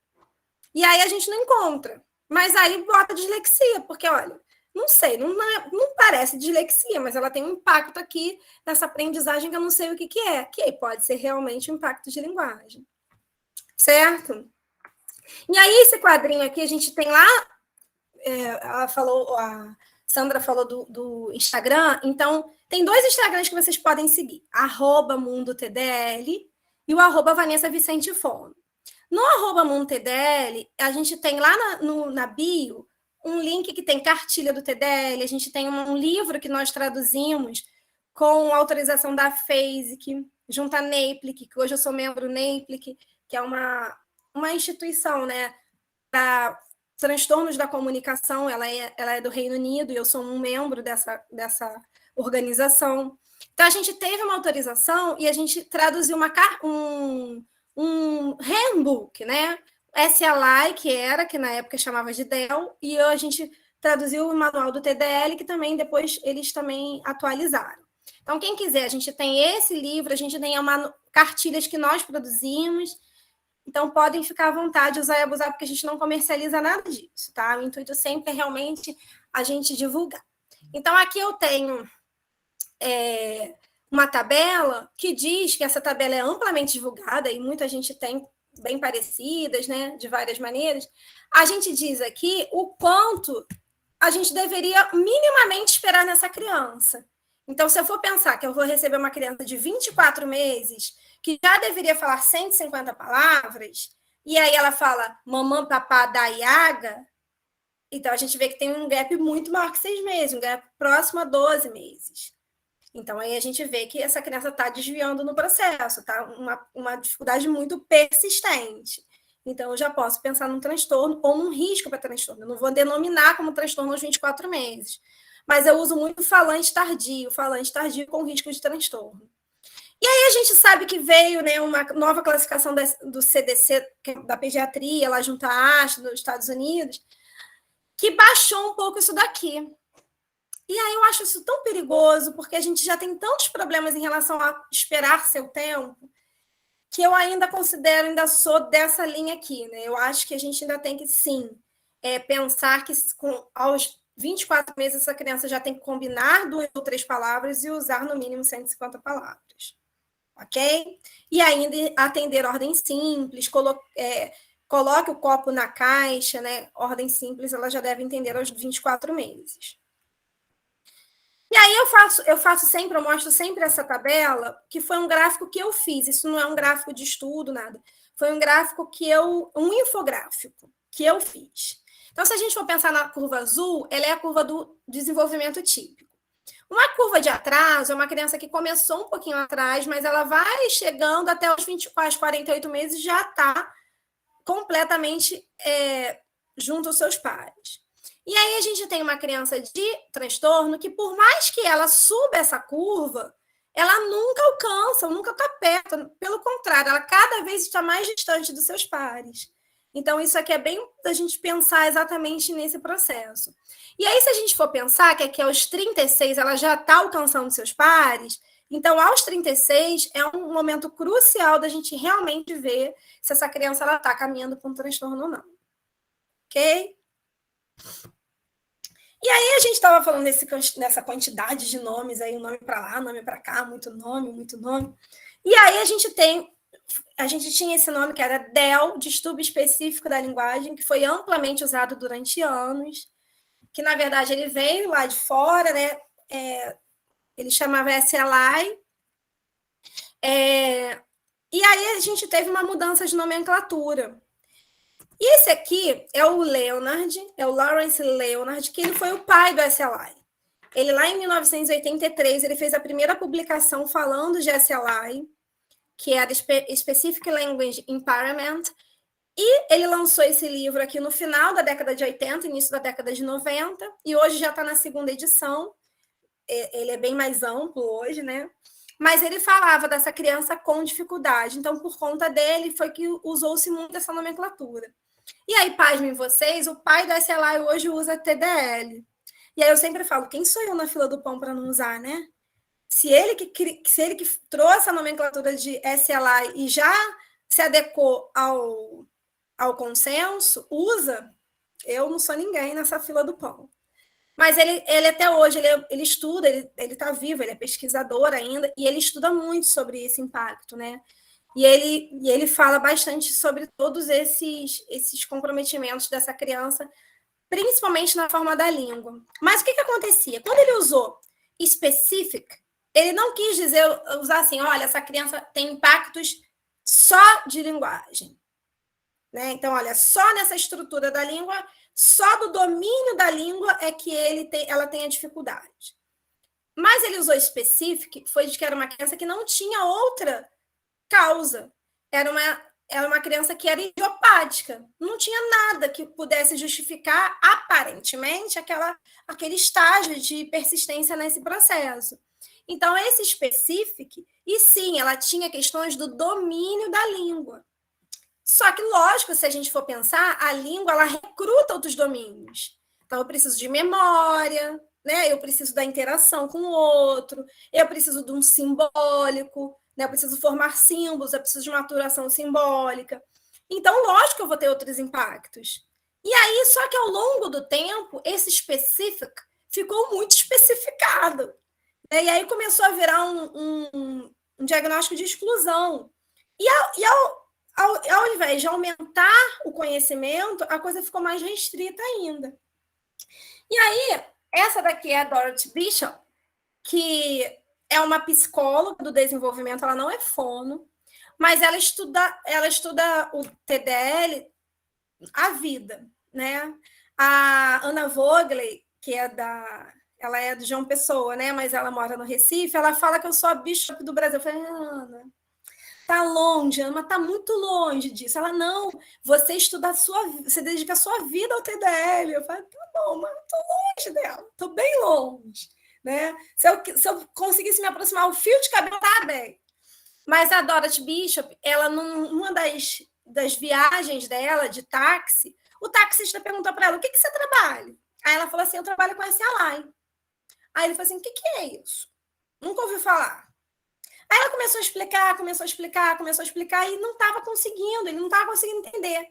E aí a gente não encontra. Mas aí bota dislexia, porque, olha, não sei, não parece dislexia, mas ela tem um impacto aqui nessa aprendizagem que eu não sei o que é, que pode ser realmente um impacto de linguagem. Certo? E aí, esse quadrinho aqui, a gente tem lá, ela falou, a Sandra falou do Instagram, então tem 2 Instagrams que vocês podem seguir, @MundoTDL e o @VanessaVicenteFono. No @MundoTDL, a gente tem lá na bio um link que tem cartilha do TDL, a gente tem um livro que nós traduzimos com autorização da FASIC, junto à NAEPLIC, que hoje eu sou membro do NAEPLIC, que é uma instituição, né, para transtornos da comunicação, ela é do Reino Unido, e eu sou um membro dessa organização. Então, a gente teve uma autorização e a gente traduziu um handbook, né? SLI, que na época chamava de DEL, e a gente traduziu o manual do TDL, que também depois eles também atualizaram. Então, quem quiser, a gente tem esse livro, a gente tem cartilhas que nós produzimos, então podem ficar à vontade, usar e abusar, porque a gente não comercializa nada disso, tá? O intuito sempre é realmente a gente divulgar. Então, aqui eu tenho uma tabela que diz que essa tabela é amplamente divulgada, e muita gente tem bem parecidas, né, de várias maneiras. A gente diz aqui o quanto a gente deveria minimamente esperar nessa criança. Então, se eu for pensar que eu vou receber uma criança de 24 meses, que já deveria falar 150 palavras, e aí ela fala mamãe, papá, daiaga, então a gente vê que tem um gap muito maior que 6 meses, um gap próximo a 12 meses. Então, aí a gente vê que essa criança está desviando no processo, tá? Uma dificuldade muito persistente. Então, eu já posso pensar num transtorno ou num risco para transtorno. Eu não vou denominar como transtorno aos 24 meses, mas eu uso muito falante tardio com risco de transtorno. E aí a gente sabe que veio, né, uma nova classificação do CDC, da pediatria, lá junto à ASH, dos Estados Unidos, que baixou um pouco isso daqui. E aí eu acho isso tão perigoso, porque a gente já tem tantos problemas em relação a esperar seu tempo, que eu ainda sou dessa linha aqui, né? Eu acho que a gente ainda tem que, sim, pensar que aos 24 meses essa criança já tem que combinar 2 ou 3 palavras e usar no mínimo 150 palavras, ok? E ainda atender ordem simples, coloque o copo na caixa, né? Ordem simples, ela já deve entender aos 24 meses. E aí eu mostro sempre essa tabela, que foi um gráfico que eu fiz, isso não é um gráfico de estudo, nada. Foi um gráfico um infográfico que eu fiz. Então, se a gente for pensar na curva azul, ela é a curva do desenvolvimento típico. Uma curva de atraso é uma criança que começou um pouquinho atrás, mas ela vai chegando até os 24, 48 meses, já está completamente junto aos seus pares. E aí a gente tem uma criança de transtorno que, por mais que ela suba essa curva, ela nunca alcança, nunca está perto. Pelo contrário, ela cada vez está mais distante dos seus pares. Então, isso aqui é bem da gente pensar exatamente nesse processo. E aí, se a gente for pensar que aqui aos 36 ela já está alcançando seus pares, Então, aos 36, é um momento crucial da gente realmente ver se essa criança está caminhando para um transtorno ou não. Ok? E aí a gente estava falando nessa quantidade de nomes, aí um nome para lá, um nome para cá, muito nome, muito nome. E aí a gente tinha esse nome que era DEL, distúrbio específico da linguagem, que foi amplamente usado durante anos, que na verdade ele veio lá de fora, né? Ele chamava SLI. E aí a gente teve uma mudança de nomenclatura. E esse aqui é o Leonard, é o Lawrence Leonard, que ele foi o pai do SLI. Ele, lá em 1983, ele fez a primeira publicação falando de SLI, que era Specific Language Impairment, e ele lançou esse livro aqui no final da década de 80, início da década de 90, e hoje já está na segunda edição. Ele é bem mais amplo hoje, né? Mas ele falava dessa criança com dificuldade. Então, por conta dele, foi que usou-se muito essa nomenclatura. E aí, pasmem vocês, o pai do SLI hoje usa TDL. E aí eu sempre falo, quem sou eu na fila do pão para não usar, né? Se ele que trouxe a nomenclatura de SLI e já se adequou ao consenso, usa, eu não sou ninguém nessa fila do pão. Mas ele até hoje, ele estuda, ele está vivo, ele é pesquisador ainda, e ele estuda muito sobre esse impacto, né? E ele fala bastante sobre todos esses comprometimentos dessa criança, principalmente na forma da língua. Mas o que acontecia? Quando ele usou specific, ele não quis usar assim, olha, essa criança tem impactos só de linguagem. Né? Então, olha, só nessa estrutura da língua, só do domínio da língua é que ela tem a dificuldade. Mas ele usou specific, foi de que era uma criança que não tinha outra causa. Era uma criança que era idiopática. Não tinha nada que pudesse justificar, aparentemente, aquele estágio de persistência nesse processo. Então, esse specific, e sim, ela tinha questões do domínio da língua. Só que, lógico, se a gente for pensar, a língua ela recruta outros domínios. Então, eu preciso de memória, né? Eu preciso da interação com o outro, eu preciso de um simbólico, né? Eu preciso formar símbolos, eu preciso de maturação simbólica. Então, lógico que eu vou ter outros impactos. E aí, só que ao longo do tempo, esse specific ficou muito especificado. Né? E aí começou a virar um diagnóstico de exclusão. E ao invés de aumentar o conhecimento, a coisa ficou mais restrita ainda. E aí, essa daqui é a Dorothy Bishop, que é uma psicóloga do desenvolvimento, ela não é fono, mas ela estuda o TDL, a vida, né? A Ana Vogley, que ela é de João Pessoa, né? Mas ela mora no Recife, ela fala que eu sou a Bishop do Brasil. Eu falei, Ana, tá longe, Ana, tá muito longe disso. Ela, não, você estuda você dedica a sua vida ao TDL. Eu falei, tá bom, mas tô longe dela, tô bem longe, né? Se eu conseguisse me aproximar, o fio de cabelo tá bem. Mas a Dorothy Bishop, ela, numa das viagens dela de táxi, o taxista perguntou para ela, o que você trabalha? Aí ela falou assim, eu trabalho com SLI. Aí ele falou assim, o que é isso? Nunca ouviu falar. Aí ela começou a explicar e não estava conseguindo, ele não estava conseguindo entender.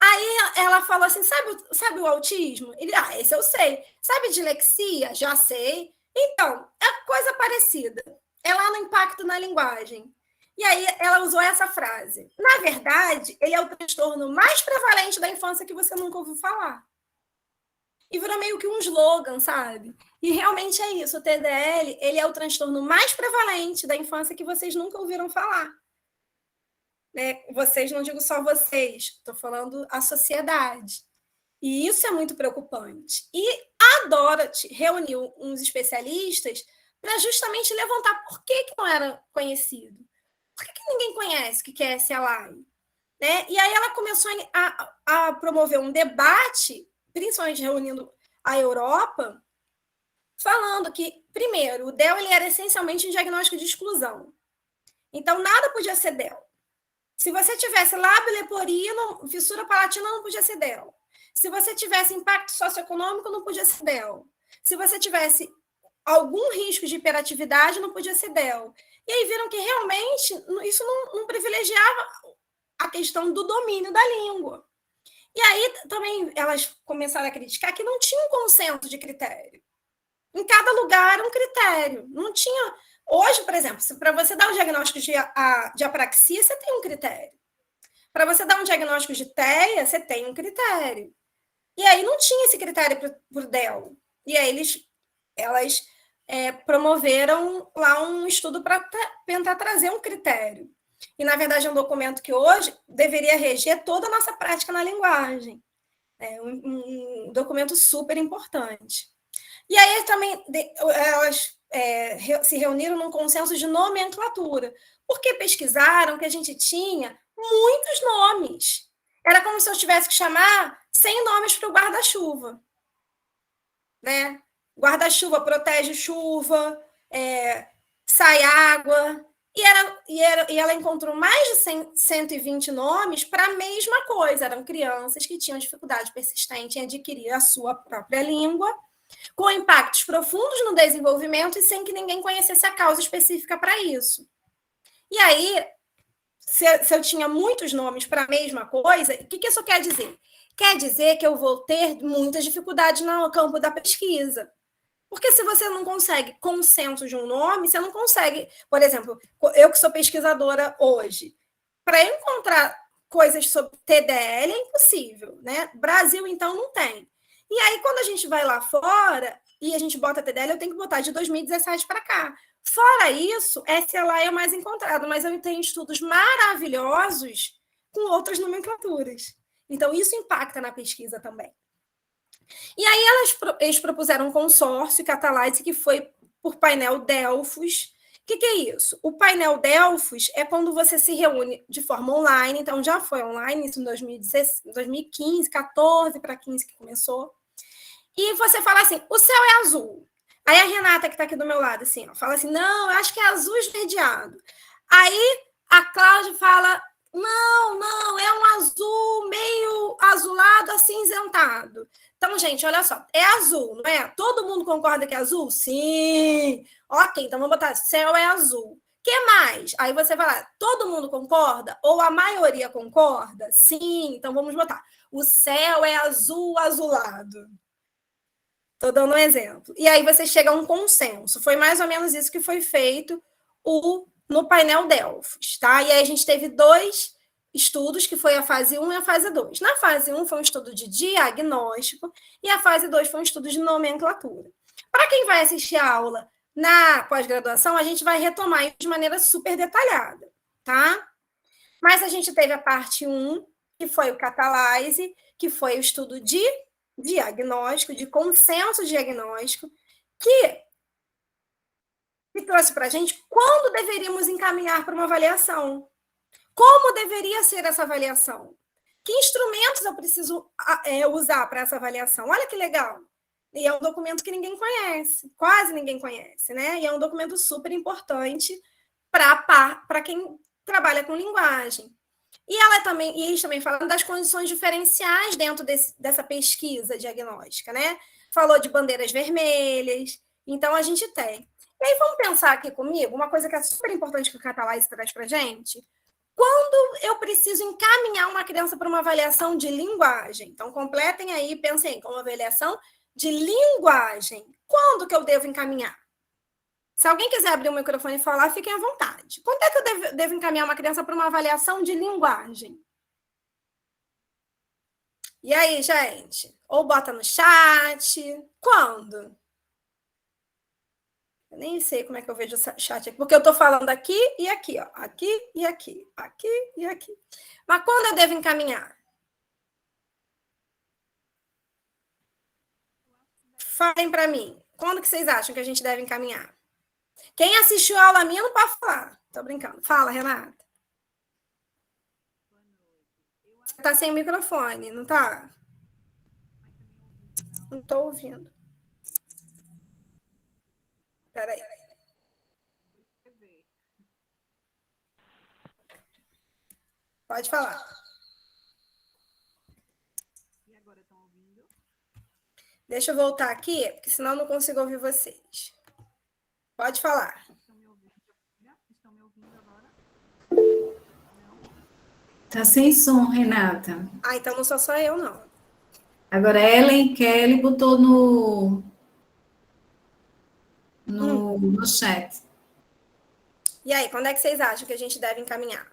Aí ela falou assim, sabe o autismo? Ele, esse eu sei. Sabe dislexia? Já sei. Então, é coisa parecida. É lá no impacto na linguagem. E aí ela usou essa frase. Na verdade, ele é o transtorno mais prevalente da infância que você nunca ouviu falar. E virou meio que um slogan, sabe? E realmente é isso, o TDL, ele é o transtorno mais prevalente da infância que vocês nunca ouviram falar. Né? Vocês, não digo só vocês, estou falando a sociedade. E isso é muito preocupante. E a Dorothy reuniu uns especialistas para justamente levantar por que não era conhecido. Por que ninguém conhece o que é SLI? Né? E aí ela começou a promover um debate, principalmente reunindo a Europa, falando que, primeiro, o DEL ele era essencialmente um diagnóstico de exclusão. Então, nada podia ser DEL. Se você tivesse lábio leporino, fissura palatina, não podia ser DEL. Se você tivesse impacto socioeconômico, não podia ser DEL. Se você tivesse algum risco de hiperatividade, não podia ser DEL. E aí viram que realmente isso não privilegiava a questão do domínio da língua. E aí também elas começaram a criticar que não tinha um consenso de critério. Em cada lugar um critério. Não tinha. Hoje, por exemplo, para você dar um diagnóstico de apraxia, você tem um critério. Para você dar um diagnóstico de TEA, você tem um critério. E aí não tinha esse critério para o DEL. E aí elas promoveram lá um estudo para tentar trazer um critério. E, na verdade, é um documento que hoje deveria reger toda a nossa prática na linguagem. É um documento super importante. E aí também elas se reuniram num consenso de nomenclatura, porque pesquisaram que a gente tinha muitos nomes. Era como se eu tivesse que chamar 100 nomes para o guarda-chuva. Né? Guarda-chuva protege chuva, sai água. E ela encontrou mais de 120 nomes para a mesma coisa. Eram crianças que tinham dificuldade persistente em adquirir a sua própria língua, com impactos profundos no desenvolvimento e sem que ninguém conhecesse a causa específica para isso. E aí, se eu tinha muitos nomes para a mesma coisa, o que isso quer dizer? Quer dizer que eu vou ter muitas dificuldades no campo da pesquisa. Porque se você não consegue consenso de um nome, você não consegue... Por exemplo, eu que sou pesquisadora hoje, para encontrar coisas sobre TDL é impossível, né? Brasil, então, não tem. E aí, quando a gente vai lá fora e a gente bota TDL, eu tenho que botar de 2017 para cá. Fora isso, SLA é o mais encontrado, mas eu tenho estudos maravilhosos com outras nomenclaturas. Então, isso impacta na pesquisa também. E aí eles propuseram um consórcio Catalyse que foi por painel Delphos. O que é isso? O painel Delphos é quando você se reúne de forma online, então já foi online, isso em 2015, 14 para 15 que começou. E você fala assim, o céu é azul. Aí a Renata, que está aqui do meu lado, assim, ó, fala assim, não, eu acho que é azul esverdeado. Aí a Cláudia fala, não, é um azul meio azulado, acinzentado. Então, gente, olha só, é azul, não é? Todo mundo concorda que é azul? Sim! Ok, então vamos botar, céu é azul. O que mais? Aí você vai lá, todo mundo concorda? Ou a maioria concorda? Sim, então vamos botar, o céu é azul azulado. Estou dando um exemplo. E aí você chega a um consenso. Foi mais ou menos isso que foi feito no painel Delphos, tá? E aí a gente teve 2 estudos, que foi a fase 1 e a fase 2. Na fase 1 foi um estudo de diagnóstico e a fase 2 foi um estudo de nomenclatura. Para quem vai assistir a aula na pós-graduação, a gente vai retomar isso de maneira super detalhada, tá? Mas a gente teve a parte 1, que foi o Catalyse, que foi o estudo de diagnóstico, de consenso diagnóstico, que trouxe para a gente quando deveríamos encaminhar para uma avaliação. Como deveria ser essa avaliação? Que instrumentos eu preciso usar para essa avaliação? Olha que legal. E é um documento que ninguém conhece, quase ninguém conhece, né? E é um documento super importante para quem trabalha com linguagem. E eles também falam das condições diferenciais dentro dessa pesquisa diagnóstica, né? Falou de bandeiras vermelhas, então a gente tem. E aí vamos pensar aqui comigo, uma coisa que é super importante que o Catalyse traz para a gente. Quando eu preciso encaminhar uma criança para uma avaliação de linguagem, então completem aí, pensem como avaliação de linguagem. Quando que eu devo encaminhar? Se alguém quiser abrir o microfone e falar, fiquem à vontade. Quando é que eu devo encaminhar uma criança para uma avaliação de linguagem? E aí, gente? Ou bota no chat. Quando? Eu nem sei como é que eu vejo o chat aqui, porque eu estou falando aqui e aqui, ó. Aqui e aqui. Aqui e aqui. Mas quando eu devo encaminhar? Falem para mim. Quando que vocês acham que a gente deve encaminhar? Quem assistiu a aula minha não pode falar. Tô brincando. Fala, Renata. Você tá sem microfone, não tá? Não tô ouvindo. Peraí. Pode falar. E agora estão ouvindo? Deixa eu voltar aqui, porque senão eu não consigo ouvir vocês. Pode falar. Estão me ouvindo agora? Tá sem som, Renata. Ah, então não sou só eu, não. Agora, Ellen Kelly botou no chat. E aí, quando é que vocês acham que a gente deve encaminhar?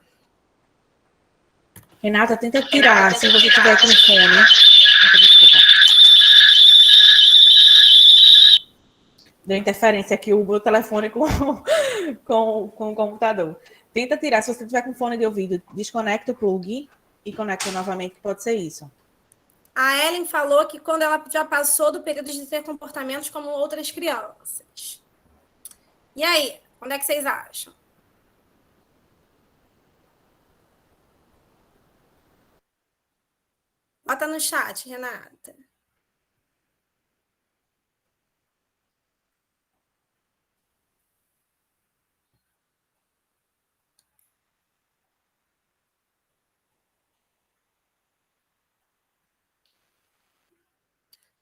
Renata, tenta tirar, se você tiver com fone. Desculpa. Deu interferência aqui o meu telefone com o computador. Tenta tirar, se você tiver com fone de ouvido, desconecta o plug e conecta novamente, que pode ser isso. A Ellen falou que quando ela já passou do período de ter comportamentos como outras crianças. E aí, quando é que vocês acham? Bota no chat, Renata.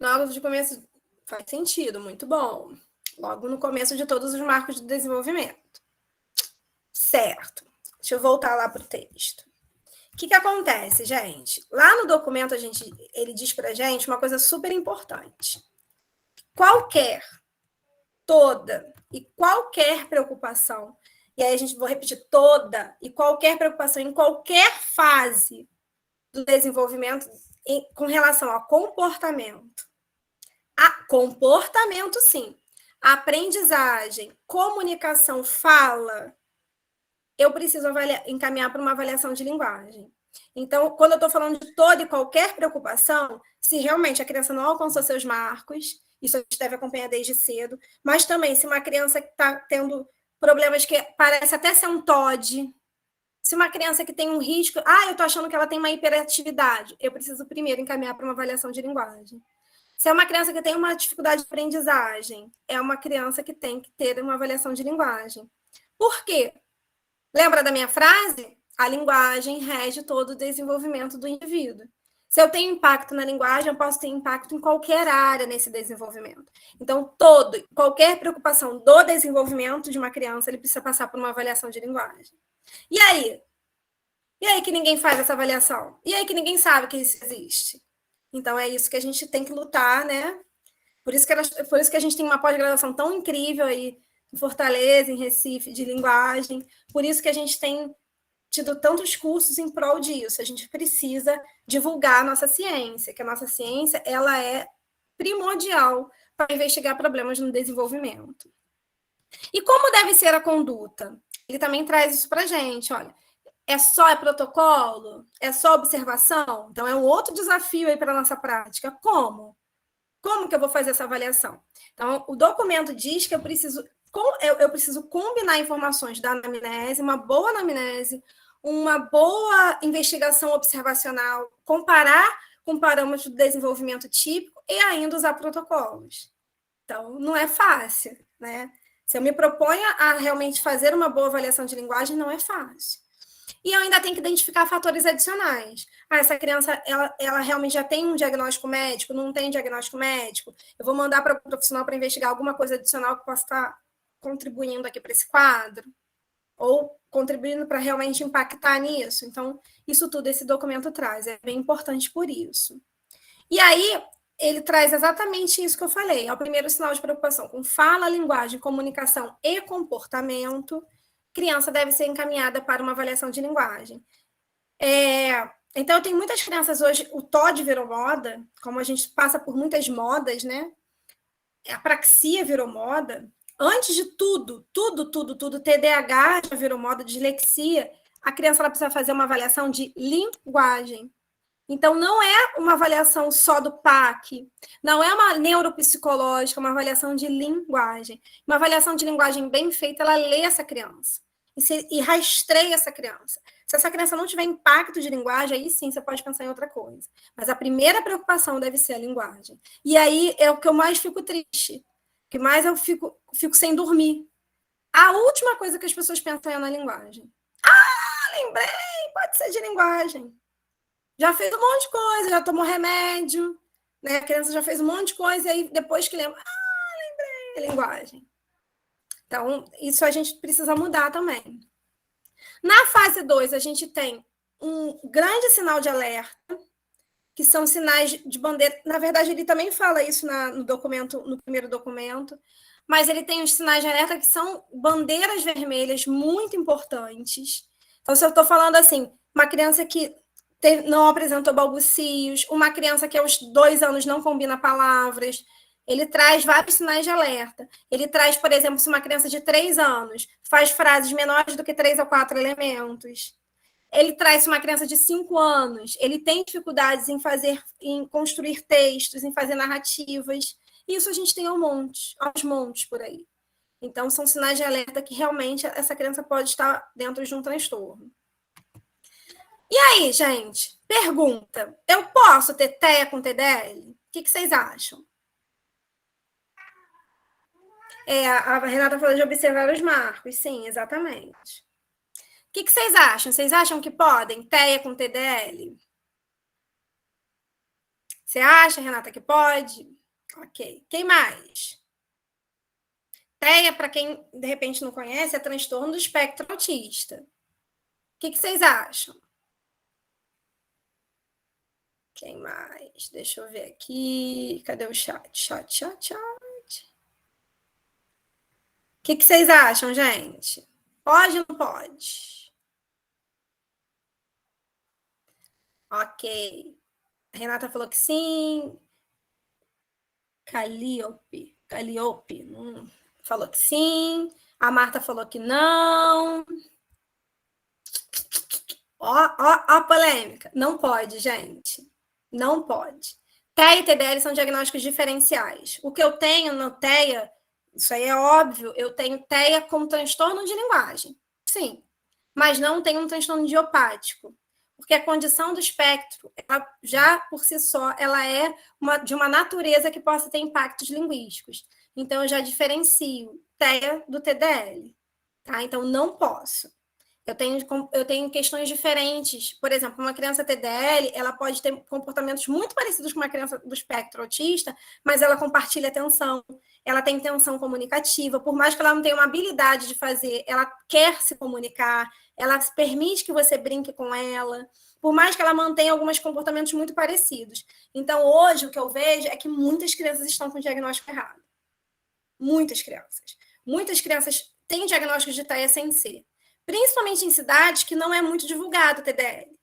Logo de começo, faz sentido, muito bom. Logo no começo de todos os marcos de desenvolvimento. Certo. Deixa eu voltar lá para o texto. O que acontece, gente? Lá no documento, ele diz para a gente uma coisa super importante. Toda e qualquer preocupação, e aí vou repetir, toda e qualquer preocupação em qualquer fase do desenvolvimento com relação ao comportamento. Comportamento, sim. Aprendizagem, comunicação, fala, eu preciso encaminhar para uma avaliação de linguagem. Então, quando eu estou falando de toda e qualquer preocupação, se realmente a criança não alcançou seus marcos, isso a gente deve acompanhar desde cedo, mas também se uma criança que está tendo problemas que parece até ser um TOD, se uma criança que tem um risco, eu estou achando que ela tem uma hiperatividade, eu preciso primeiro encaminhar para uma avaliação de linguagem. Se é uma criança que tem uma dificuldade de aprendizagem, é uma criança que tem que ter uma avaliação de linguagem. Por quê? Lembra da minha frase? A linguagem rege todo o desenvolvimento do indivíduo. Se eu tenho impacto na linguagem, eu posso ter impacto em qualquer área nesse desenvolvimento. Então, qualquer preocupação do desenvolvimento de uma criança, ele precisa passar por uma avaliação de linguagem. E aí? E aí que ninguém faz essa avaliação? E aí que ninguém sabe que isso existe? Então, é isso que a gente tem que lutar, né? Por isso que a gente tem uma pós-graduação tão incrível aí em Fortaleza, em Recife, de linguagem. Por isso que a gente tem tido tantos cursos em prol disso. A gente precisa divulgar a nossa ciência, que a nossa ciência ela é primordial para investigar problemas no desenvolvimento. E como deve ser a conduta? Ele também traz isso para a gente, olha. É protocolo? É só observação? Então, é um outro desafio aí para a nossa prática. Como? Como que eu vou fazer essa avaliação? Então, o documento diz que eu preciso combinar informações da anamnese, uma boa anamnese, uma boa investigação observacional, comparar com parâmetros de desenvolvimento típico e ainda usar protocolos. Então, não é fácil, né? Se eu me proponho a realmente fazer uma boa avaliação de linguagem, não é fácil. E eu ainda tenho que identificar fatores adicionais. Essa criança, ela realmente já tem um diagnóstico médico, não tem diagnóstico médico. Eu vou mandar para o profissional para investigar alguma coisa adicional que possa estar contribuindo aqui para esse quadro, ou contribuindo para realmente impactar nisso. Então, isso tudo esse documento traz, é bem importante por isso. E aí, ele traz exatamente isso que eu falei, é o primeiro sinal de preocupação com fala, linguagem, comunicação e comportamento. Criança deve ser encaminhada para uma avaliação de linguagem. Então, eu tenho muitas crianças hoje, o TOD virou moda, como a gente passa por muitas modas, né? A apraxia virou moda. Antes de tudo, TDAH já virou moda, dislexia, a criança ela precisa fazer uma avaliação de linguagem. Então, não é uma avaliação só do PAC, não é uma neuropsicológica, uma avaliação de linguagem. Uma avaliação de linguagem bem feita, ela lê essa criança e rastreia essa criança. Se essa criança não tiver impacto de linguagem, aí sim você pode pensar em outra coisa. Mas a primeira preocupação deve ser a linguagem. E aí é o que eu mais fico triste, que mais eu fico sem dormir. A última coisa que as pessoas pensam é na linguagem. Lembrei, pode ser de linguagem. Já fez um monte de coisa, já tomou remédio, né? A criança já fez um monte de coisa, e aí depois que lembra, lembrei, linguagem. Então, isso a gente precisa mudar também. Na fase 2, a gente tem um grande sinal de alerta, que são sinais de bandeira. Na verdade, ele também fala isso no documento, no primeiro documento, mas ele tem os sinais de alerta que são bandeiras vermelhas muito importantes. Então, se eu estou falando assim, uma criança que não apresentou balbucios, uma criança que aos 2 anos não combina palavras, ele traz vários sinais de alerta. Ele traz, por exemplo, se uma criança de 3 anos faz frases menores do que 3 ou 4 elementos. Ele traz uma criança de 5 anos, ele tem dificuldades em construir textos, em fazer narrativas. Isso a gente tem aos montes por aí. Então, são sinais de alerta que realmente essa criança pode estar dentro de um transtorno. E aí, gente, pergunta: eu posso ter TEA com TDL? O que vocês acham? A Renata falou de observar os marcos. Sim, exatamente. O que vocês acham? Vocês acham que podem? TEA com TDL? Você acha, Renata, que pode? Ok. Quem mais? TEA, para quem de repente não conhece, é transtorno do espectro autista. O que vocês acham? Quem mais? Deixa eu ver aqui. Cadê o chat? Chat. O que vocês acham, gente? Pode ou não pode? Ok. A Renata falou que sim. Calliope falou que sim. A Marta falou que não. Ó a polêmica. Não pode, gente. Não pode. TEA e TDL são diagnósticos diferenciais. O que eu tenho no TEA, isso aí é óbvio, eu tenho TEA com transtorno de linguagem. Sim. Mas não tenho um transtorno idiopático. Porque a condição do espectro, ela, já por si só, ela é de uma natureza que possa ter impactos linguísticos. Então, eu já diferencio TEA do TDL. Tá? Então, não posso. Eu tenho questões diferentes. Por exemplo, uma criança TDL, ela pode ter comportamentos muito parecidos com uma criança do espectro autista, mas ela compartilha atenção, ela tem tensão comunicativa. Por mais que ela não tenha uma habilidade de fazer, ela quer se comunicar, ela permite que você brinque com ela, por mais que ela mantenha alguns comportamentos muito parecidos. Então, hoje, o que eu vejo é que muitas crianças estão com diagnóstico errado. Muitas crianças. Muitas crianças têm diagnósticos de TEA sem ser. Principalmente em cidades que não é muito divulgado o TDL.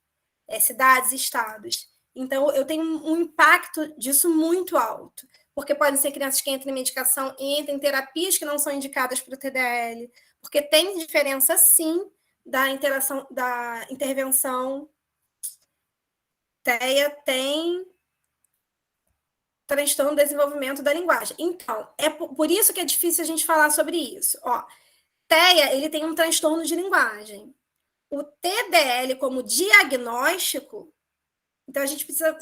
Cidades e estados. Então, eu tenho um impacto disso muito alto. Porque podem ser crianças que entram em medicação e entram em terapias que não são indicadas para o TDL. Porque tem diferença, sim, da intervenção. TEA tem transtorno do desenvolvimento da linguagem. Então, é por isso que é difícil a gente falar sobre isso. TEA, ele tem um transtorno de linguagem. O TDL, como diagnóstico, então a gente precisa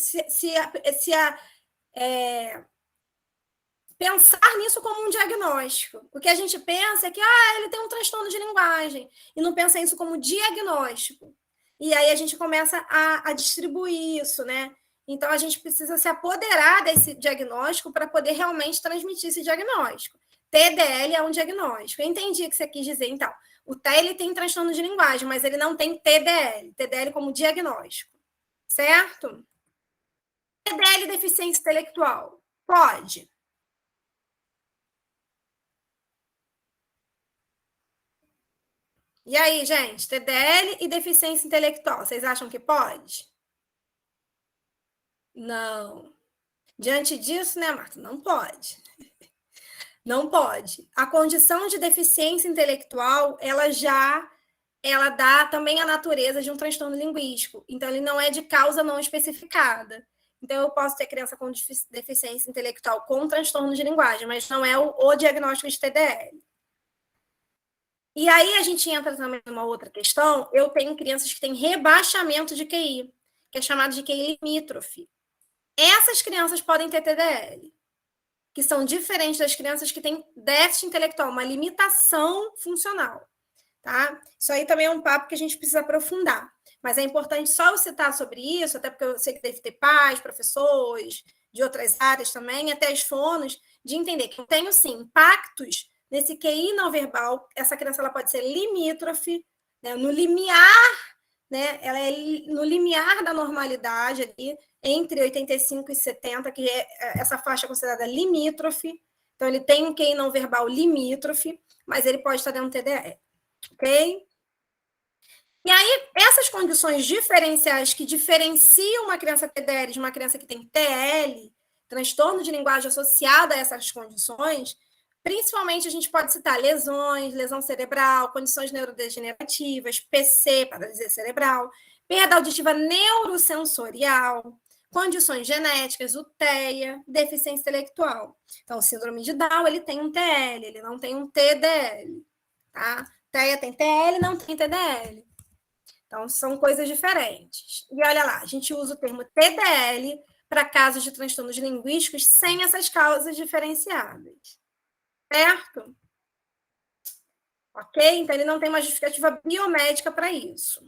pensar nisso como um diagnóstico. O que a gente pensa é que ele tem um transtorno de linguagem, e não pensa isso como diagnóstico. E aí a gente começa a distribuir isso, né? Então a gente precisa se apoderar desse diagnóstico para poder realmente transmitir esse diagnóstico. TDL é um diagnóstico. Eu entendi o que você quis dizer. Então, o TEA ele tem transtorno de linguagem, mas ele não tem TDL. TDL como diagnóstico. Certo? TDL deficiência intelectual. Pode. E aí, gente? TDL e deficiência intelectual. Vocês acham que pode? Não. Diante disso, né, Marta? Não pode. Não pode. A condição de deficiência intelectual, ela dá também a natureza de um transtorno linguístico. Então, ele não é de causa não especificada. Então, eu posso ter criança com deficiência intelectual com transtorno de linguagem, mas não é o diagnóstico de TDL. E aí, a gente entra também numa outra questão. Eu tenho crianças que têm rebaixamento de QI, que é chamado de QI limítrofe. Essas crianças podem ter TDL, que são diferentes das crianças que têm déficit intelectual, uma limitação funcional, tá? Isso aí também é um papo que a gente precisa aprofundar, mas é importante só eu citar sobre isso, até porque eu sei que deve ter pais, professores de outras áreas também, até as fonos, de entender que eu tenho, sim, impactos Nesse QI não verbal, essa criança ela pode ser limítrofe, né, no limiar, né, ela é no limiar da normalidade, ali, entre 85 e 70, que essa faixa é considerada limítrofe. Então, ele tem um QI não verbal limítrofe, mas ele pode estar dentro do TDAH, ok? E aí, essas condições diferenciais que diferenciam uma criança TDL de uma criança que tem TL, transtorno de linguagem associado a essas condições, principalmente a gente pode citar lesões, lesão cerebral, condições neurodegenerativas, PC, paralisia cerebral, perda auditiva neurosensorial, condições genéticas, UTEA, deficiência intelectual. Então, o síndrome de Down, ele tem um TL, ele não tem um TDL, tá? TEA tem TL, não tem TDL. Então, são coisas diferentes. E olha lá, a gente usa o termo TDL para casos de transtornos linguísticos sem essas causas diferenciadas. Certo? Ok? Então, ele não tem uma justificativa biomédica para isso.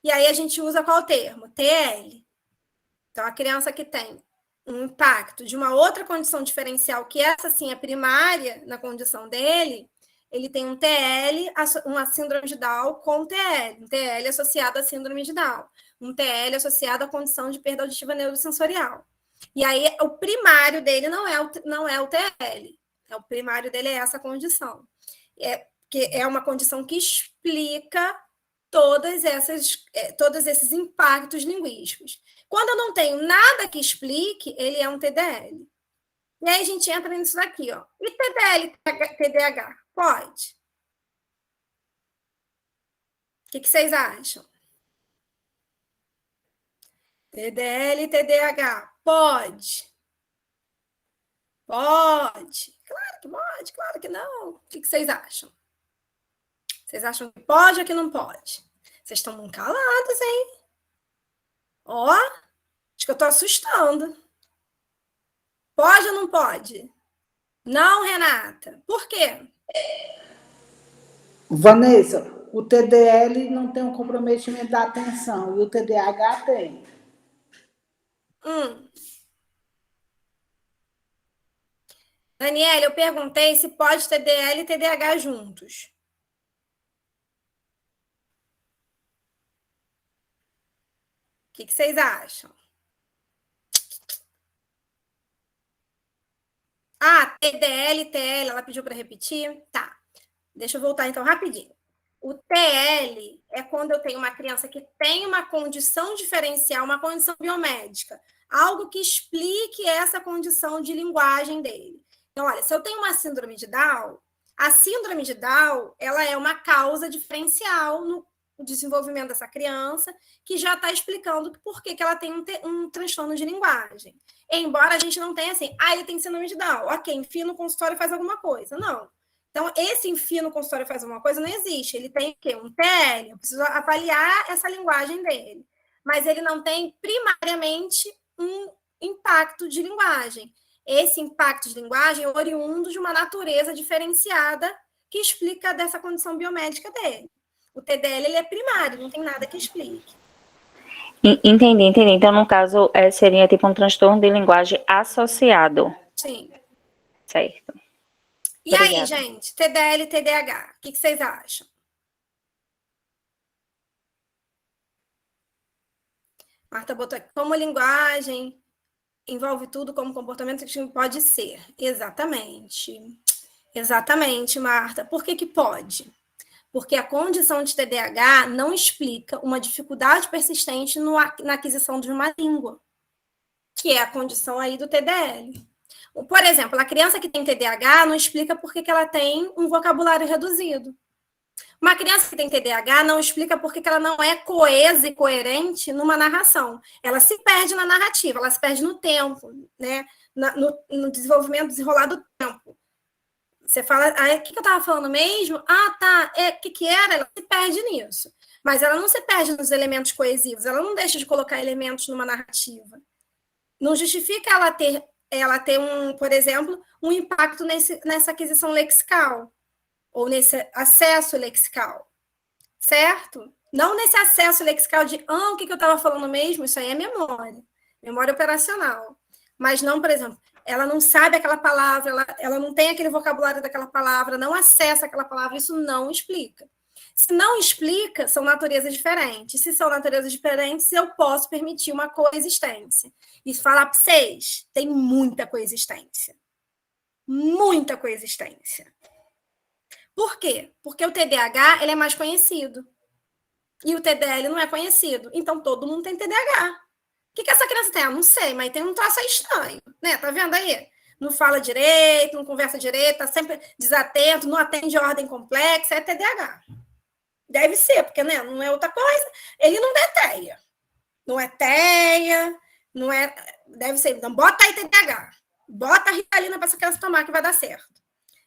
E aí, a gente usa qual termo? TL. Então, a criança que tem um impacto de uma outra condição diferencial, que essa sim é primária na condição dele, ele tem um TL, uma síndrome de Down com TL, um TL associado à síndrome de Down, um TL associado à condição de perda auditiva neurosensorial. E aí, o primário dele não é o TL, o primário dele é essa condição. Que é uma condição que explica todos esses impactos linguísticos. Quando eu não tenho nada que explique, ele é um TDL. E aí a gente entra nisso daqui, ó. E TDL, TDAH? Pode. O que vocês acham? TDL, TDAH? Pode. Pode. Claro que pode, claro que não. O que vocês acham? Vocês acham que pode ou que não pode? Vocês estão muito calados, hein? Ó, acho que eu tô assustando. Pode ou não pode? Não, Renata. Por quê? Vanessa, o TDL não tem um comprometimento da atenção e o TDAH tem. Daniela, eu perguntei se pode TDL e TDAH juntos. O que vocês acham? Ah, TDL, TL, ela pediu para repetir? Tá. Deixa eu voltar então rapidinho. O TL é quando eu tenho uma criança que tem uma condição diferencial, uma condição biomédica, algo que explique essa condição de linguagem dele. Então, olha, se eu tenho uma síndrome de Down, a síndrome de Down, ela é uma causa diferencial no desenvolvimento dessa criança, que já está explicando por que ela tem um transtorno de linguagem. Embora a gente não tenha assim, ele tem síndrome de Down, ok, enfia no consultório e faz alguma coisa. Não. Então, esse enfia no consultório e faz alguma coisa não existe. Ele tem o quê? Um TL, eu preciso avaliar essa linguagem dele. Mas ele não tem, primariamente, um impacto de linguagem. Esse impacto de linguagem é oriundo de uma natureza diferenciada que explica dessa condição biomédica dele. O TDL ele é primário, não tem nada que explique. Entendi. Então, no caso, seria tipo um transtorno de linguagem associado. Sim. Certo. E obrigada. Aí, gente, TDL e TDAH, o que vocês acham? Marta botou aqui, como linguagem envolve tudo como comportamento, pode ser. Exatamente. Exatamente, Marta. Por que pode? Porque a condição de TDAH não explica uma dificuldade persistente na aquisição de uma língua, que é a condição aí do TDL. Por exemplo, a criança que tem TDAH não explica por que ela tem um vocabulário reduzido. Uma criança que tem TDAH não explica por que ela não é coesa e coerente numa narração. Ela se perde na narrativa, ela se perde no tempo, né? No desenvolvimento desenrolado do tempo. Você fala, o que eu estava falando mesmo? Tá, o que era? Ela se perde nisso. Mas ela não se perde nos elementos coesivos, ela não deixa de colocar elementos numa narrativa. Não justifica ela ter por exemplo, um impacto nessa aquisição lexical, ou nesse acesso lexical, certo? Não nesse acesso lexical de, o que eu estava falando mesmo? Isso aí é memória operacional. Mas não, por exemplo, ela não sabe aquela palavra, ela não tem aquele vocabulário daquela palavra, não acessa aquela palavra, isso não explica. Se não explica, são naturezas diferentes. Se são naturezas diferentes, eu posso permitir uma coexistência. E falar para vocês, tem muita coexistência. Muita coexistência. Por quê? Porque o TDAH ele é mais conhecido. E o TDL não é conhecido. Então, todo mundo tem TDAH. O que essa criança tem? Eu não sei, mas tem um traço estranho. Né? Tá vendo aí? Não fala direito, não conversa direito, tá sempre desatento, não atende ordem complexa, é TDAH. Deve ser, porque né, não é outra coisa. Ele não é TEA. Não é TEA, não é... Deve ser. Então, bota aí TDAH. Bota a Ritalina para essa criança tomar que vai dar certo.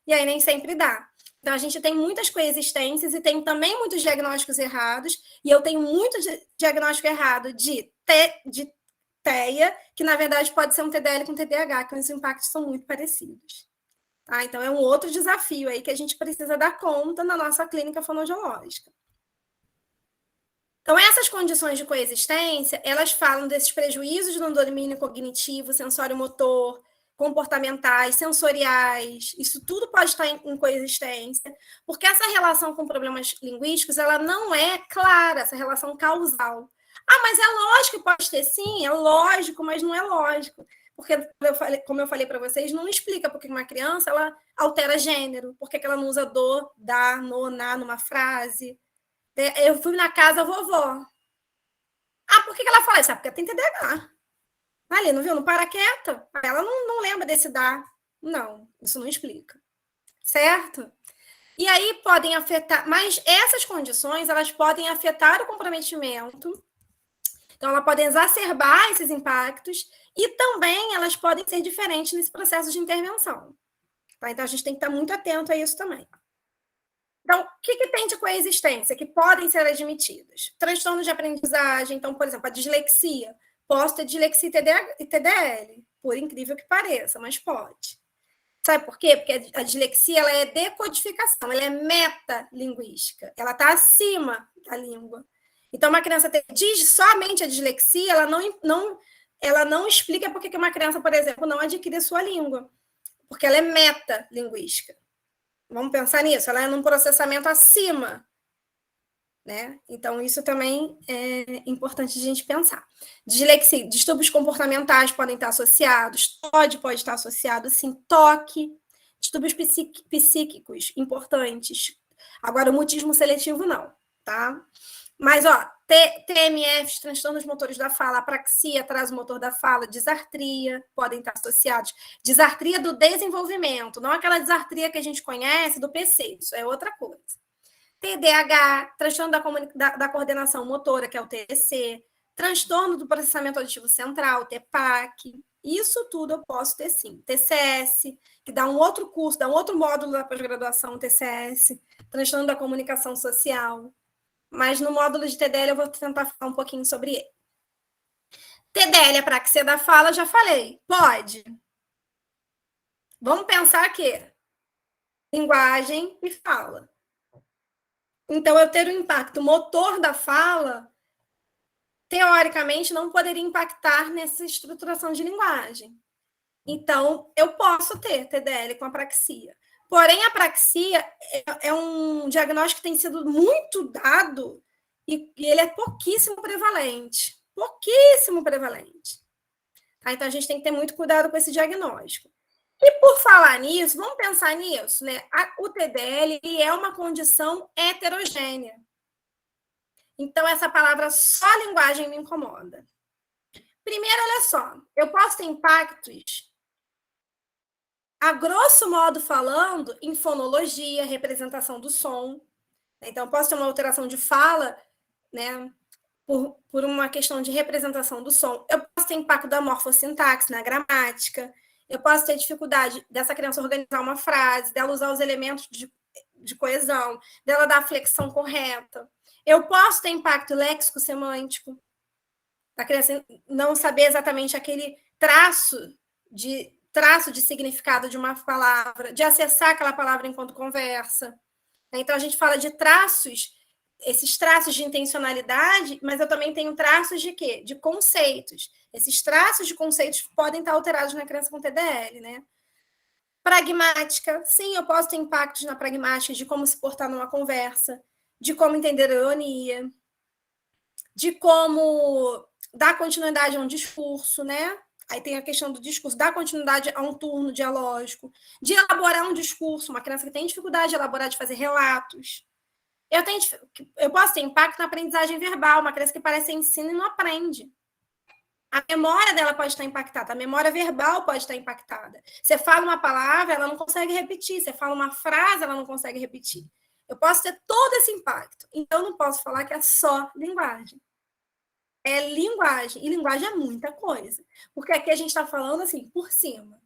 E aí nem sempre dá. Então, a gente tem muitas coexistências e tem também muitos diagnósticos errados. E eu tenho muito diagnóstico errado de TEA, que na verdade pode ser um TDL com TDAH, que os impactos são muito parecidos. Tá? Então, é um outro desafio aí que a gente precisa dar conta na nossa clínica fonoaudiológica. Então, essas condições de coexistência, elas falam desses prejuízos no domínio cognitivo, sensório-motor, comportamentais, sensoriais, isso tudo pode estar em coexistência, porque essa relação com problemas linguísticos, ela não é clara, essa relação causal. Ah, mas é lógico que pode ter sim, é lógico, mas não é lógico. Porque, como eu falei para vocês, não explica porque uma criança ela altera gênero, porque ela não usa do, da, no, na numa frase. Eu fui na casa vovó. Ah, por que ela fala isso? Ah, porque tem TDAH. Ali, não viu? Não para quieta. Ela não lembra desse dar. Não, isso não explica. Certo? E aí podem afetar... Mas essas condições, elas podem afetar o comprometimento. Então, elas podem exacerbar esses impactos e também elas podem ser diferentes nesse processo de intervenção. Tá? Então, a gente tem que estar muito atento a isso também. Então, o que tem de coexistência que podem ser admitidos? Transtornos de aprendizagem, então, por exemplo, a dislexia. Posso ter dislexia e TDL, por incrível que pareça, mas pode. Sabe por quê? Porque a dislexia ela é decodificação, ela é metalinguística, ela está acima da língua. Então, uma criança ter somente a dislexia, ela não explica por que uma criança, por exemplo, não adquire a sua língua, porque ela é metalinguística. Vamos pensar nisso, ela é num processamento acima, né? Então, isso também é importante a gente pensar. Dislexia, distúrbios comportamentais podem estar associados, TOD pode estar associado, sim, toque, distúrbios psíquicos importantes. Agora, o mutismo seletivo não, tá? Mas, ó, TMF, transtornos motores da fala, apraxia, atraso motor da fala, disartria, podem estar associados. Disartria do desenvolvimento, não aquela disartria que a gente conhece do PC, isso é outra coisa. TDAH, transtorno da coordenação motora, que é o TEC, transtorno do processamento auditivo central, TEPAC, isso tudo eu posso ter sim. TCS, que dá um outro curso, dá um outro módulo da pós-graduação, TCS, transtorno da comunicação social. Mas no módulo de TDL eu vou tentar falar um pouquinho sobre ele. TDL, apraxia da fala, já falei. Pode. Vamos pensar que linguagem e fala. Então, eu ter um impacto motor da fala, teoricamente, não poderia impactar nessa estruturação de linguagem. Então, eu posso ter TDL com apraxia. Porém, a apraxia é um diagnóstico que tem sido muito dado e ele é pouquíssimo prevalente. Pouquíssimo prevalente. Tá? Então, a gente tem que ter muito cuidado com esse diagnóstico. E por falar nisso, vamos pensar nisso, né? O TDL é uma condição heterogênea. Então, essa palavra só linguagem me incomoda. Primeiro, olha só, eu posso ter impactos, a grosso modo falando, em fonologia, representação do som. Então, eu posso ter uma alteração de fala, né? Por uma questão de representação do som. Eu posso ter impacto da morfossintaxe na gramática. Eu posso ter dificuldade dessa criança organizar uma frase, dela usar os elementos de coesão, dela dar a flexão correta. Eu posso ter impacto léxico-semântico, da criança não saber exatamente aquele traço de significado de uma palavra, de acessar aquela palavra enquanto conversa. Então, a gente fala de traços esses traços de intencionalidade, mas eu também tenho traços de quê? De conceitos. Esses traços de conceitos podem estar alterados na criança com TDL, né? Pragmática, sim, eu posso ter impactos na pragmática de como se portar numa conversa, de como entender a ironia, de como dar continuidade a um discurso, né? Aí tem a questão do discurso, dar continuidade a um turno dialógico, de elaborar um discurso, uma criança que tem dificuldade de elaborar, de fazer relatos. Eu posso ter impacto na aprendizagem verbal, uma criança que parece ensino e não aprende. A memória dela pode estar impactada, a memória verbal pode estar impactada. Você fala uma palavra, ela não consegue repetir. Você fala uma frase, ela não consegue repetir. Eu posso ter todo esse impacto. Então, eu não posso falar que é só linguagem. É linguagem. E linguagem é muita coisa. Porque aqui a gente está falando assim, por cima.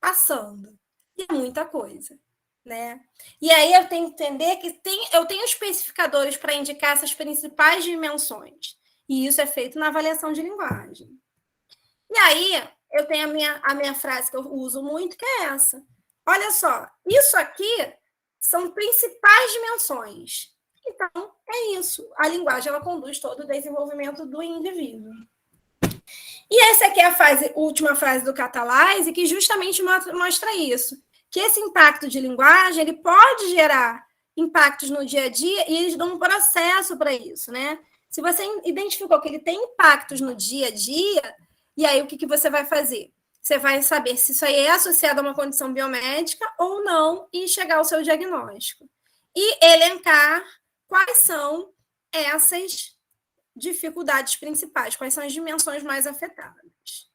Passando. E é muita coisa. Né? E aí eu tenho que entender que eu tenho especificadores para indicar essas principais dimensões. E isso é feito na avaliação de linguagem. E aí, eu tenho a minha frase que eu uso muito, que é essa. Olha só, isso aqui são principais dimensões. Então, é isso. A linguagem, ela conduz todo o desenvolvimento do indivíduo. E essa aqui é a última frase do Catalyze, que justamente mostra isso. Que esse impacto de linguagem, ele pode gerar impactos no dia a dia e eles dão um processo para isso, né? Se você identificou que ele tem impactos no dia a dia, e aí o que você vai fazer? Você vai saber se isso aí é associado a uma condição biomédica ou não e chegar ao seu diagnóstico. E elencar quais são essas dificuldades principais, quais são as dimensões mais afetadas.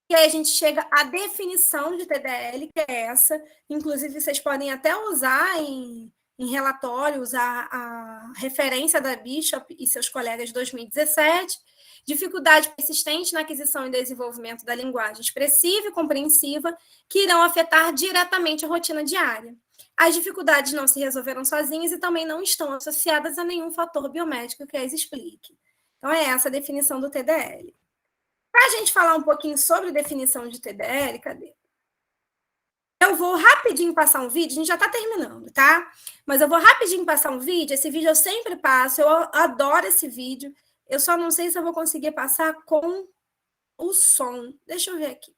E aí a gente chega à definição de TDL, que é essa. Inclusive, vocês podem até usar em relatório, usar a referência da Bishop e seus colegas de 2017, dificuldade persistente na aquisição e desenvolvimento da linguagem expressiva e compreensiva, que irão afetar diretamente a rotina diária. As dificuldades não se resolveram sozinhas e também não estão associadas a nenhum fator biomédico que as explique. Então, é essa a definição do TDL. Para a gente falar um pouquinho sobre definição de TDL, cadê? Eu vou rapidinho passar um vídeo, a gente já está terminando, tá? Mas eu vou rapidinho passar um vídeo, esse vídeo eu sempre passo, eu adoro esse vídeo, eu só não sei se eu vou conseguir passar com o som. Deixa eu ver aqui.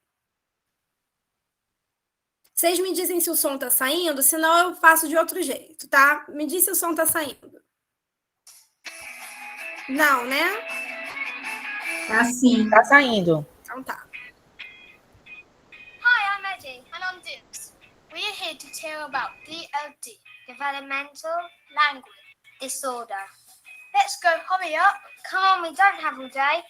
Vocês me dizem se o som está saindo, senão eu faço de outro jeito, tá? Me diz se o som está saindo. Não, né? Assim. Tá saindo. Então tá. Hi, I'm Eddie, and I'm Dukes. We are here to tell you about DLD, Developmental Language Disorder. Let's go, hurry up. Come on, we don't have all day.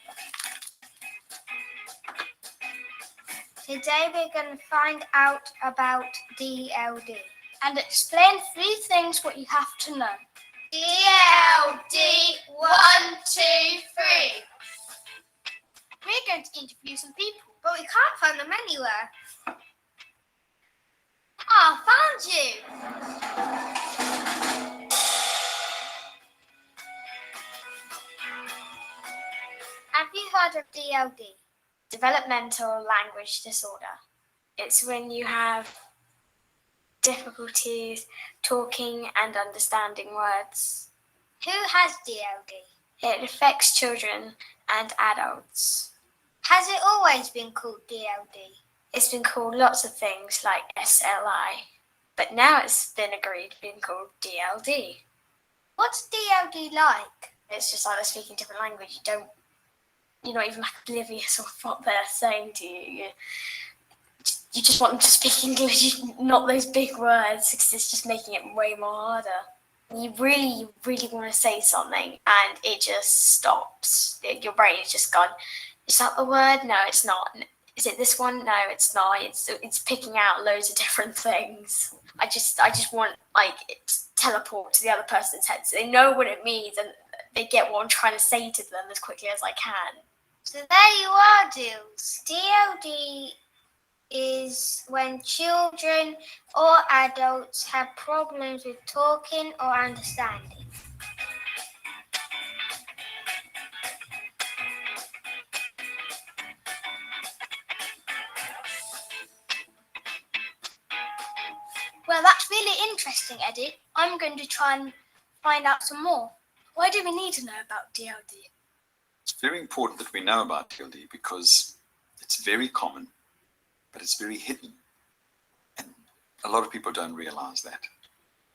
Today we're going to find out about DLD and explain 3 things what you have to know. DLD 1, 2, 3. We're going to interview some people, but we can't find them anywhere. Ah, found you! Have you heard of DLD? Developmental Language Disorder. It's when you have difficulties talking and understanding words. Who has DLD? It affects children and adults. Has it always been called DLD? It's been called lots of things like SLI, but now it's been agreed being called DLD. What's DLD like? It's just like they're speaking different language. You're not even like oblivious of what they're saying to you. You just want them to speak English, not those big words, because it's just making it way more harder. You really want to say something, and it just stops. Your brain is just gone. Is that the word? No, it's not. Is it this one? No, it's not. It's picking out loads of different things. I just want like it to teleport to the other person's head, so they know what it means and they get what I'm trying to say to them as quickly as I can. So there you are, Dils. DLD is when children or adults have problems with talking or understanding. Well, that's really interesting, Eddie. I'm going to try and find out some more. Why do we need to know about DLD? It's very important that we know about DLD because it's very common, but it's very hidden. And a lot of people don't realize that.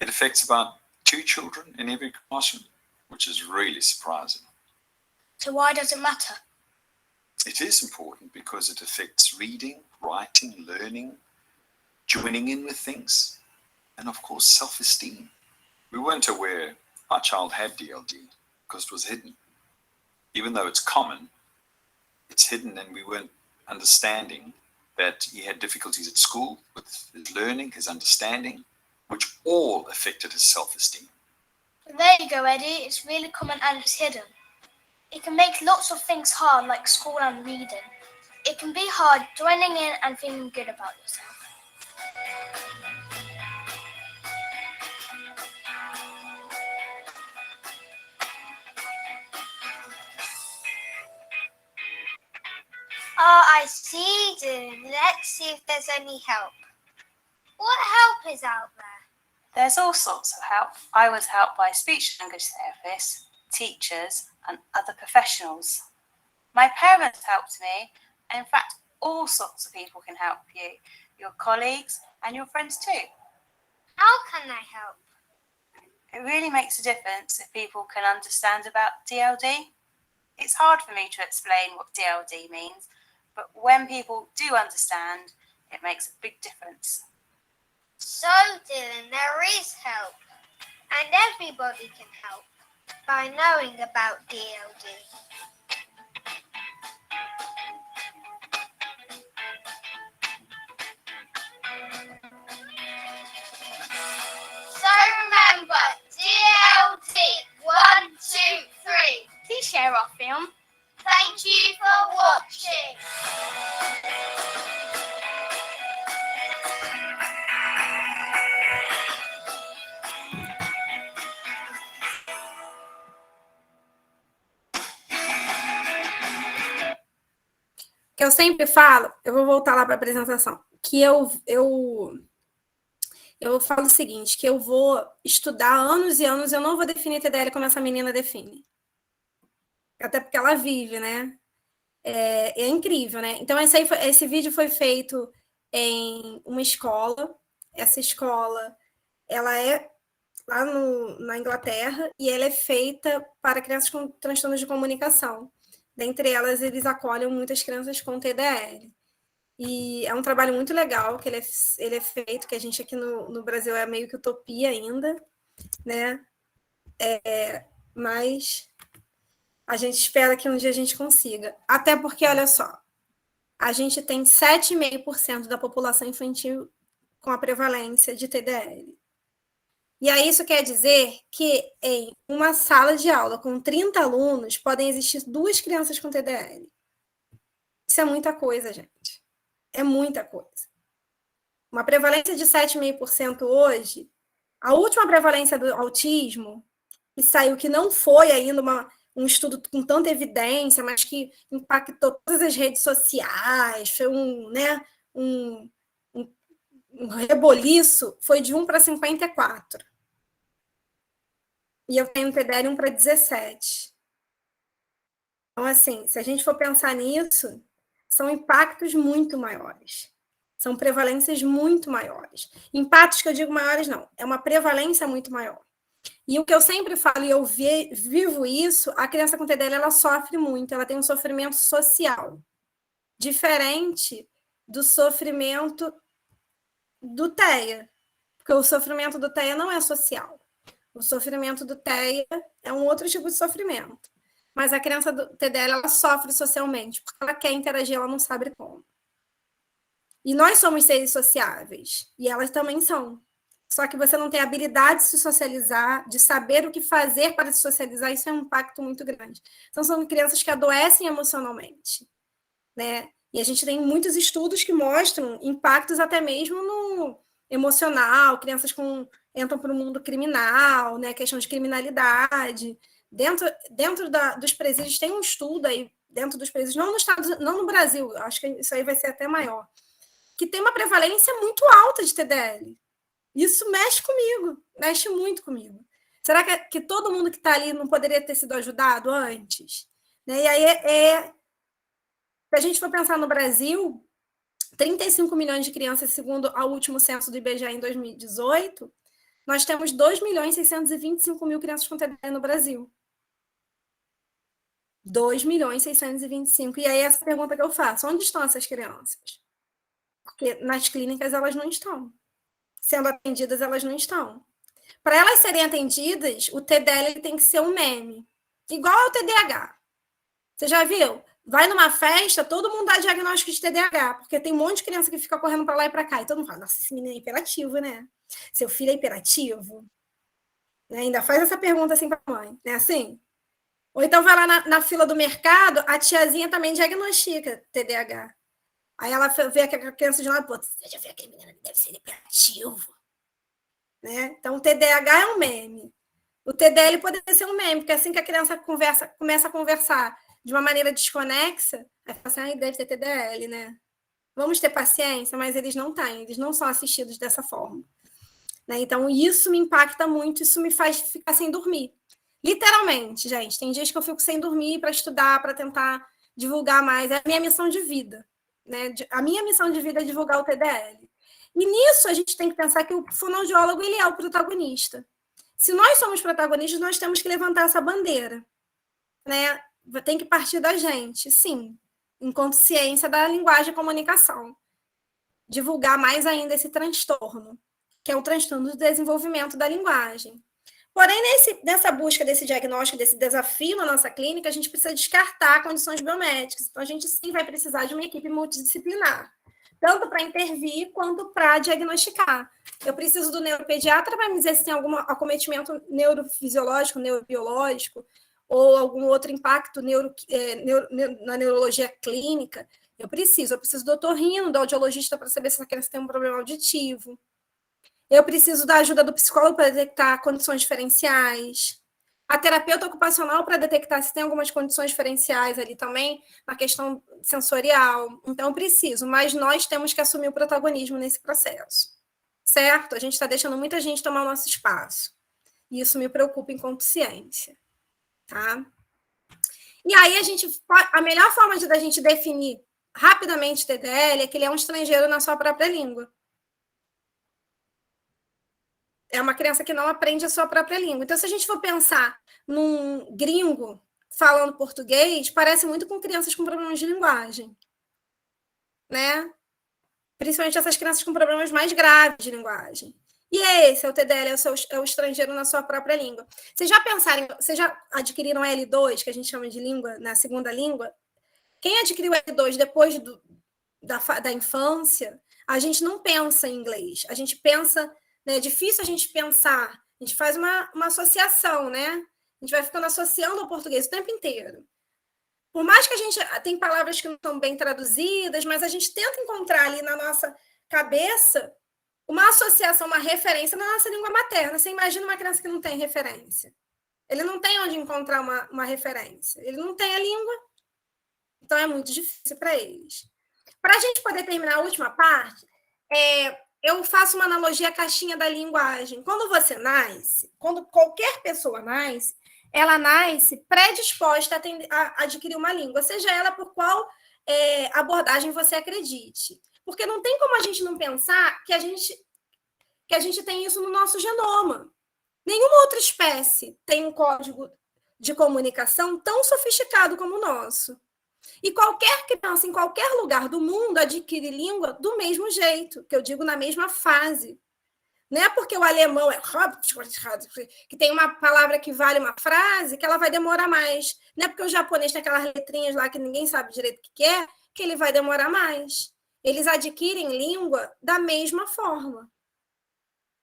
It affects about 2 children in every classroom, which is really surprising. So why does it matter? It is important because it affects reading, writing, learning, joining in with things, and of course, self-esteem. We weren't aware our child had DLD because it was hidden. Even though it's common, it's hidden, and we weren't understanding that he had difficulties at school with his learning, his understanding, which all affected his self-esteem. There you go, Eddie. It's really common and it's hidden. It can make lots of things hard, like school and reading. It can be hard joining in and feeling good about yourself. Oh, I see, Dylan. Let's see if there's any help. What help is out there? There's all sorts of help. I was helped by a speech language therapist, teachers, and other professionals. My parents helped me, and in fact, all sorts of people can help you, your colleagues and your friends too. How can I help? It really makes a difference if people can understand about DLD. It's hard for me to explain what DLD means, but when people do understand, it makes a big difference. So, Dylan, there is help, and everybody can help by knowing about DLD. So remember, DLD, 1, 2, 3. Please share our film. Thank you for watching. Que eu sempre falo, eu vou voltar lá para a apresentação, que eu falo o seguinte, que eu vou estudar anos e anos, eu não vou definir TDL como essa menina define. Até porque ela vive, né? É incrível, né? Então, esse vídeo foi feito em uma escola. Essa escola, ela é lá na Inglaterra e ela é feita para crianças com transtornos de comunicação. Dentre elas, eles acolhem muitas crianças com TDL. E é um trabalho muito legal que ele é feito, que a gente aqui no Brasil é meio que utopia ainda, né? Mas a gente espera que um dia a gente consiga. Até porque, olha só, a gente tem 7,5% da população infantil com a prevalência de TDL. E aí isso quer dizer que em uma sala de aula com 30 alunos podem existir 2 crianças com TDL. Isso é muita coisa, gente. É muita coisa. Uma prevalência de 7,5% hoje, a última prevalência do autismo, que saiu, que não foi ainda um estudo com tanta evidência, mas que impactou todas as redes sociais, foi um reboliço, foi de 1 para 54. E eu tenho TDL 1 para 17. Então, assim, se a gente for pensar nisso, são impactos muito maiores. São prevalências muito maiores. Impactos que eu digo maiores, não. É uma prevalência muito maior. E o que eu sempre falo, e eu vivo isso, a criança com TDL, ela sofre muito, ela tem um sofrimento social. Diferente do sofrimento do TEA. Porque o sofrimento do TEA não é social. O sofrimento do TEA é um outro tipo de sofrimento. Mas a criança do TDL, ela sofre socialmente, porque ela quer interagir, ela não sabe como. E nós somos seres sociáveis, e elas também são. Só que você não tem a habilidade de se socializar, de saber o que fazer para se socializar, isso é um impacto muito grande. Então, são crianças que adoecem emocionalmente, né? E a gente tem muitos estudos que mostram impactos até mesmo no emocional, crianças entram para o mundo criminal, né? Questão de criminalidade. Dentro dos presídios, tem um estudo aí, dentro dos presídios, não no Brasil, acho que isso aí vai ser até maior, que tem uma prevalência muito alta de TDL. Isso mexe comigo, mexe muito comigo. Será que todo mundo que está ali não poderia ter sido ajudado antes? Né? E aí, se a gente for pensar no Brasil, 35 milhões de crianças, segundo o último censo do IBGE em 2018, nós temos 2.625.000 crianças com TDAH no Brasil. 2.625.000. E aí, essa pergunta que eu faço, onde estão essas crianças? Porque nas clínicas elas não estão. Sendo atendidas, elas não estão. Para elas serem atendidas, o TDL tem que ser um meme. Igual ao TDAH. Você já viu? Vai numa festa, todo mundo dá diagnóstico de TDAH, porque tem um monte de criança que fica correndo para lá e para cá. E todo mundo fala, nossa, esse menino é hiperativo, né? Seu filho é hiperativo? Né? Ainda faz essa pergunta assim para a mãe. Não é assim? Ou então vai lá na fila do mercado, a tiazinha também diagnostica TDAH. Aí ela vê aquela criança de lado, pô, você já viu aquele menino que deve ser hiperativo? Né? Então, o TDAH é um meme. O TDL poderia ser um meme, porque assim que a criança começa a conversar de uma maneira desconexa, aí fala assim, ah, deve ter TDL, né? Vamos ter paciência, mas eles não têm, eles não são assistidos dessa forma. Né? Então, isso me impacta muito, isso me faz ficar sem dormir. Literalmente, gente, tem dias que eu fico sem dormir para estudar, para tentar divulgar mais. É a minha missão de vida. Né? A minha missão de vida é divulgar o TDL. E nisso a gente tem que pensar que o fonoaudiólogo ele é o protagonista. Se nós somos protagonistas, nós temos que levantar essa bandeira. Né? Tem que partir da gente, sim, enquanto ciência da linguagem e comunicação. Divulgar mais ainda esse transtorno, que é o transtorno do desenvolvimento da linguagem. Porém, nessa busca desse diagnóstico, desse desafio na nossa clínica, a gente precisa descartar condições biométricas. Então, a gente sim vai precisar de uma equipe multidisciplinar, tanto para intervir quanto para diagnosticar. Eu preciso do neuropediatra para me dizer se tem algum acometimento neurofisiológico, neurobiológico, ou algum outro impacto na neurologia clínica. Eu preciso do otorrino, do audiologista para saber se a criança tem um problema auditivo. Eu preciso da ajuda do psicólogo para detectar condições diferenciais. A terapeuta ocupacional para detectar se tem algumas condições diferenciais ali também, na questão sensorial. Então, eu preciso, mas nós temos que assumir o protagonismo nesse processo. Certo? A gente está deixando muita gente tomar o nosso espaço. E isso me preocupa enquanto ciência. Tá? E aí, a melhor forma da gente definir rapidamente TDL é que ele é um estrangeiro na sua própria língua. É uma criança que não aprende a sua própria língua. Então, se a gente for pensar num gringo falando português, parece muito com crianças com problemas de linguagem. Né? Principalmente essas crianças com problemas mais graves de linguagem. E esse é o TDL, é o estrangeiro na sua própria língua. Vocês já adquiriram L2, que a gente chama de língua, na segunda língua? Quem adquiriu L2 depois da infância, a gente não pensa em inglês. A gente pensa... É difícil a gente pensar, a gente faz uma associação, né? A gente vai ficando associando ao português o tempo inteiro. Por mais que a gente tem palavras que não estão bem traduzidas, mas a gente tenta encontrar ali na nossa cabeça uma associação, uma referência na nossa língua materna. Você imagina uma criança que não tem referência. Ele não tem onde encontrar uma referência. Ele não tem a língua. Então, é muito difícil para eles. Para a gente poder terminar a última parte, eu faço uma analogia à caixinha da linguagem. Quando você nasce, quando qualquer pessoa nasce, ela nasce predisposta a adquirir uma língua, seja ela por qual abordagem você acredite. Porque não tem como a gente não pensar que a gente tem isso no nosso genoma. Nenhuma outra espécie tem um código de comunicação tão sofisticado como o nosso. E qualquer criança, em qualquer lugar do mundo, adquire língua do mesmo jeito, que eu digo na mesma fase. Não é porque o alemão que tem uma palavra que vale uma frase, que ela vai demorar mais. Não é porque o japonês tem aquelas letrinhas lá que ninguém sabe direito o que é, que ele vai demorar mais. Eles adquirem língua da mesma forma,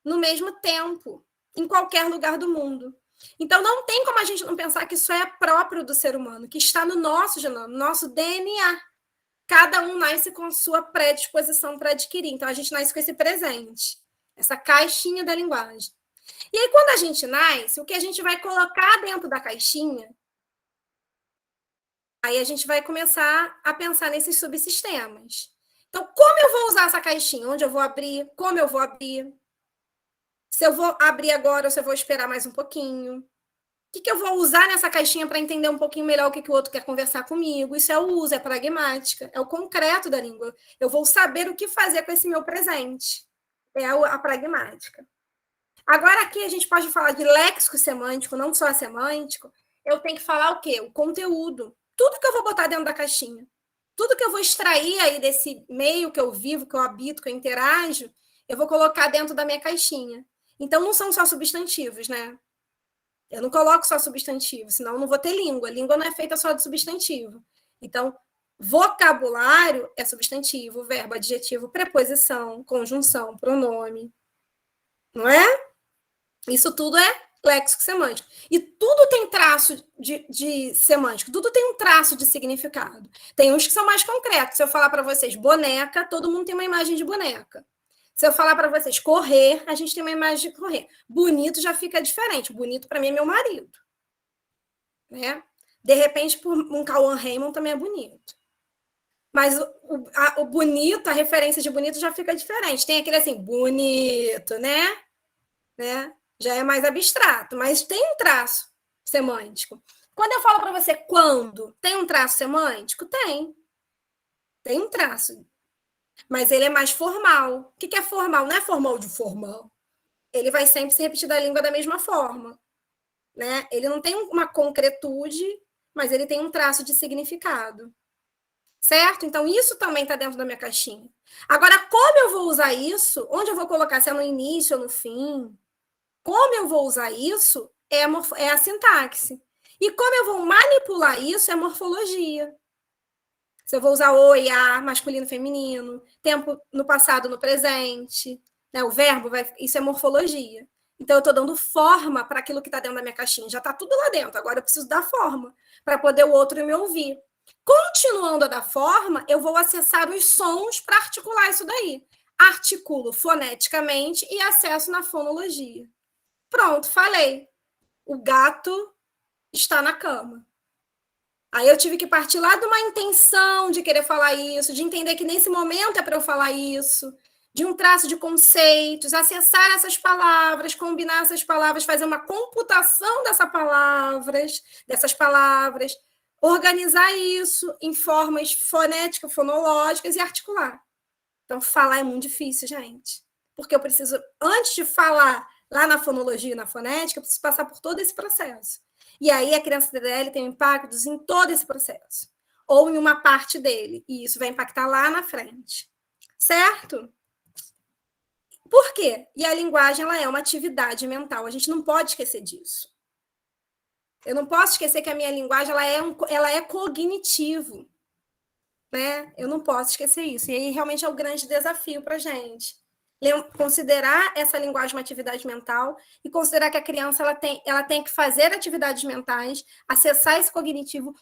no mesmo tempo, em qualquer lugar do mundo. Então, não tem como a gente não pensar que isso é próprio do ser humano, que está no nosso genoma, no nosso DNA. Cada um nasce com sua predisposição para adquirir. Então, a gente nasce com esse presente, essa caixinha da linguagem. E aí, quando a gente nasce, o que a gente vai colocar dentro da caixinha, aí a gente vai começar a pensar nesses subsistemas. Então, como eu vou usar essa caixinha? Onde eu vou abrir? Como eu vou abrir? Se eu vou abrir agora ou se eu vou esperar mais um pouquinho. O que eu vou usar nessa caixinha para entender um pouquinho melhor o que o outro quer conversar comigo? Isso é o uso, é pragmática, é o concreto da língua. Eu vou saber o que fazer com esse meu presente. É a pragmática. Agora, aqui a gente pode falar de léxico semântico, não só semântico. Eu tenho que falar o quê? O conteúdo. Tudo que eu vou botar dentro da caixinha. Tudo que eu vou extrair aí desse meio que eu vivo, que eu habito, que eu interajo, eu vou colocar dentro da minha caixinha. Então, não são só substantivos, né? Eu não coloco só substantivo, senão eu não vou ter língua. Língua não é feita só de substantivo. Então, vocabulário é substantivo, verbo, adjetivo, preposição, conjunção, pronome. Não é? Isso tudo é léxico semântico. E tudo tem traço de semântico, tudo tem um traço de significado. Tem uns que são mais concretos. Se eu falar para vocês boneca, todo mundo tem uma imagem de boneca. Se eu falar para vocês correr, a gente tem uma imagem de correr. Bonito já fica diferente. Bonito, para mim, é meu marido. Né? De repente, por um Cauã Raymond também é bonito. Mas o bonito, a referência de bonito já fica diferente. Tem aquele assim, bonito, né? Já é mais abstrato, mas tem um traço semântico. Quando eu falo para você quando, tem um traço semântico? Tem. Tem um traço. Mas ele é mais formal. O que é formal? Não é formal de formal. Ele vai sempre se repetir da língua da mesma forma. Né? Ele não tem uma concretude, mas ele tem um traço de significado. Certo? Então, isso também está dentro da minha caixinha. Agora, como eu vou usar isso? Onde eu vou colocar? Se é no início ou no fim? Como eu vou usar isso é a sintaxe. E como eu vou manipular isso é a morfologia. Se eu vou usar o e a, masculino e feminino, tempo no passado, no presente, né? O verbo, isso é morfologia. Então, eu estou dando forma para aquilo que está dentro da minha caixinha. Já está tudo lá dentro, agora eu preciso dar forma para poder o outro me ouvir. Continuando a dar forma, eu vou acessar os sons para articular isso daí. Articulo foneticamente e acesso na fonologia. Pronto, falei. O gato está na cama. Aí eu tive que partir lá de uma intenção de querer falar isso, de entender que nesse momento é para eu falar isso, de um traço de conceitos, acessar essas palavras, combinar essas palavras, fazer uma computação dessas palavras, organizar isso em formas fonéticas, fonológicas e articular. Então, falar é muito difícil, gente. Porque eu preciso, antes de falar lá na fonologia e na fonética, eu preciso passar por todo esse processo. E aí a criança TDL tem impactos em todo esse processo. Ou em uma parte dele. E isso vai impactar lá na frente. Certo? Por quê? E a linguagem ela é uma atividade mental. A gente não pode esquecer disso. Eu não posso esquecer que a minha linguagem ela é cognitivo. Né? Eu não posso esquecer isso. E aí realmente é o grande desafio para a gente. Considerar essa linguagem uma atividade mental e considerar que a criança ela tem que fazer atividades mentais, acessar esse cognitivo,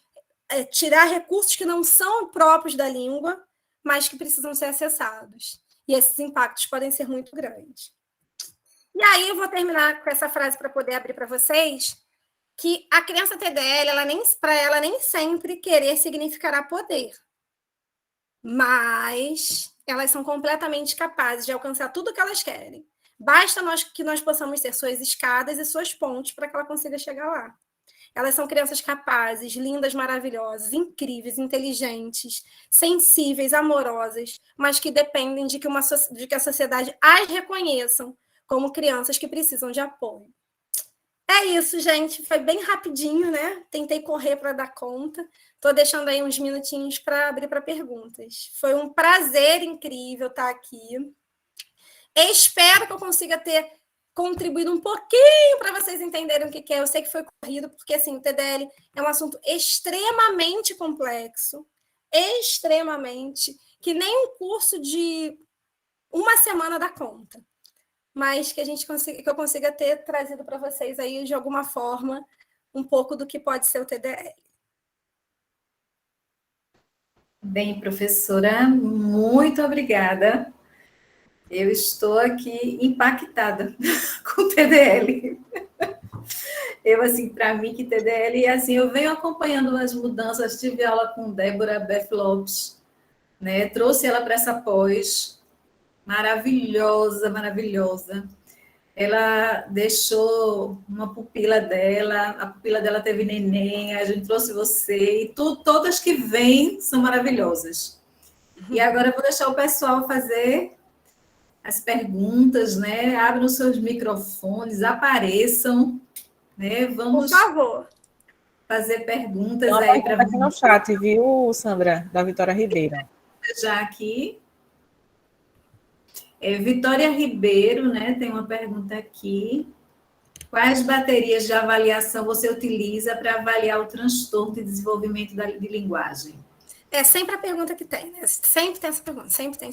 tirar recursos que não são próprios da língua, mas que precisam ser acessados. E esses impactos podem ser muito grandes. E aí eu vou terminar com essa frase para poder abrir para vocês, que a criança TDL, para ela nem sempre querer significará poder. Mas elas são completamente capazes de alcançar tudo o que elas querem. Basta que nós possamos ser suas escadas e suas pontes para que ela consiga chegar lá. Elas são crianças capazes, lindas, maravilhosas, incríveis, inteligentes, sensíveis, amorosas, mas que dependem de que a sociedade as reconheçam como crianças que precisam de apoio. É isso, gente. Foi bem rapidinho, né? Tentei correr para dar conta. Estou deixando aí uns minutinhos para abrir para perguntas. Foi um prazer incrível estar aqui. Espero que eu consiga ter contribuído um pouquinho para vocês entenderem o que é. Eu sei que foi corrido, porque assim, o TDL é um assunto extremamente complexo, que nem um curso de uma semana dá conta. Mas que eu consiga ter trazido para vocês aí, de alguma forma, um pouco do que pode ser o TDL. Bem, professora, muito obrigada. Eu estou aqui impactada com o TDL. Eu, assim, para mim, que TDL, assim, eu venho acompanhando as mudanças, tive aula com Débora Beth Lopes, né? Trouxe ela para essa pós, maravilhosa. ela deixou uma pupila dela, a pupila dela teve neném, a gente trouxe você, e todas que vêm são maravilhosas. E agora eu vou deixar o pessoal fazer as perguntas, né? Abram os seus microfones, apareçam, né? Vamos Por favor. fazer perguntas Uma aí pergunta para aqui no chat, viu, Sandra, da Vitória Ribeiro. já aqui. Vitória Ribeiro, né? Tem uma pergunta aqui. Quais baterias de avaliação você utiliza para avaliar o transtorno de desenvolvimento de linguagem? É sempre a pergunta que tem, né? Sempre tem essa pergunta, sempre tem.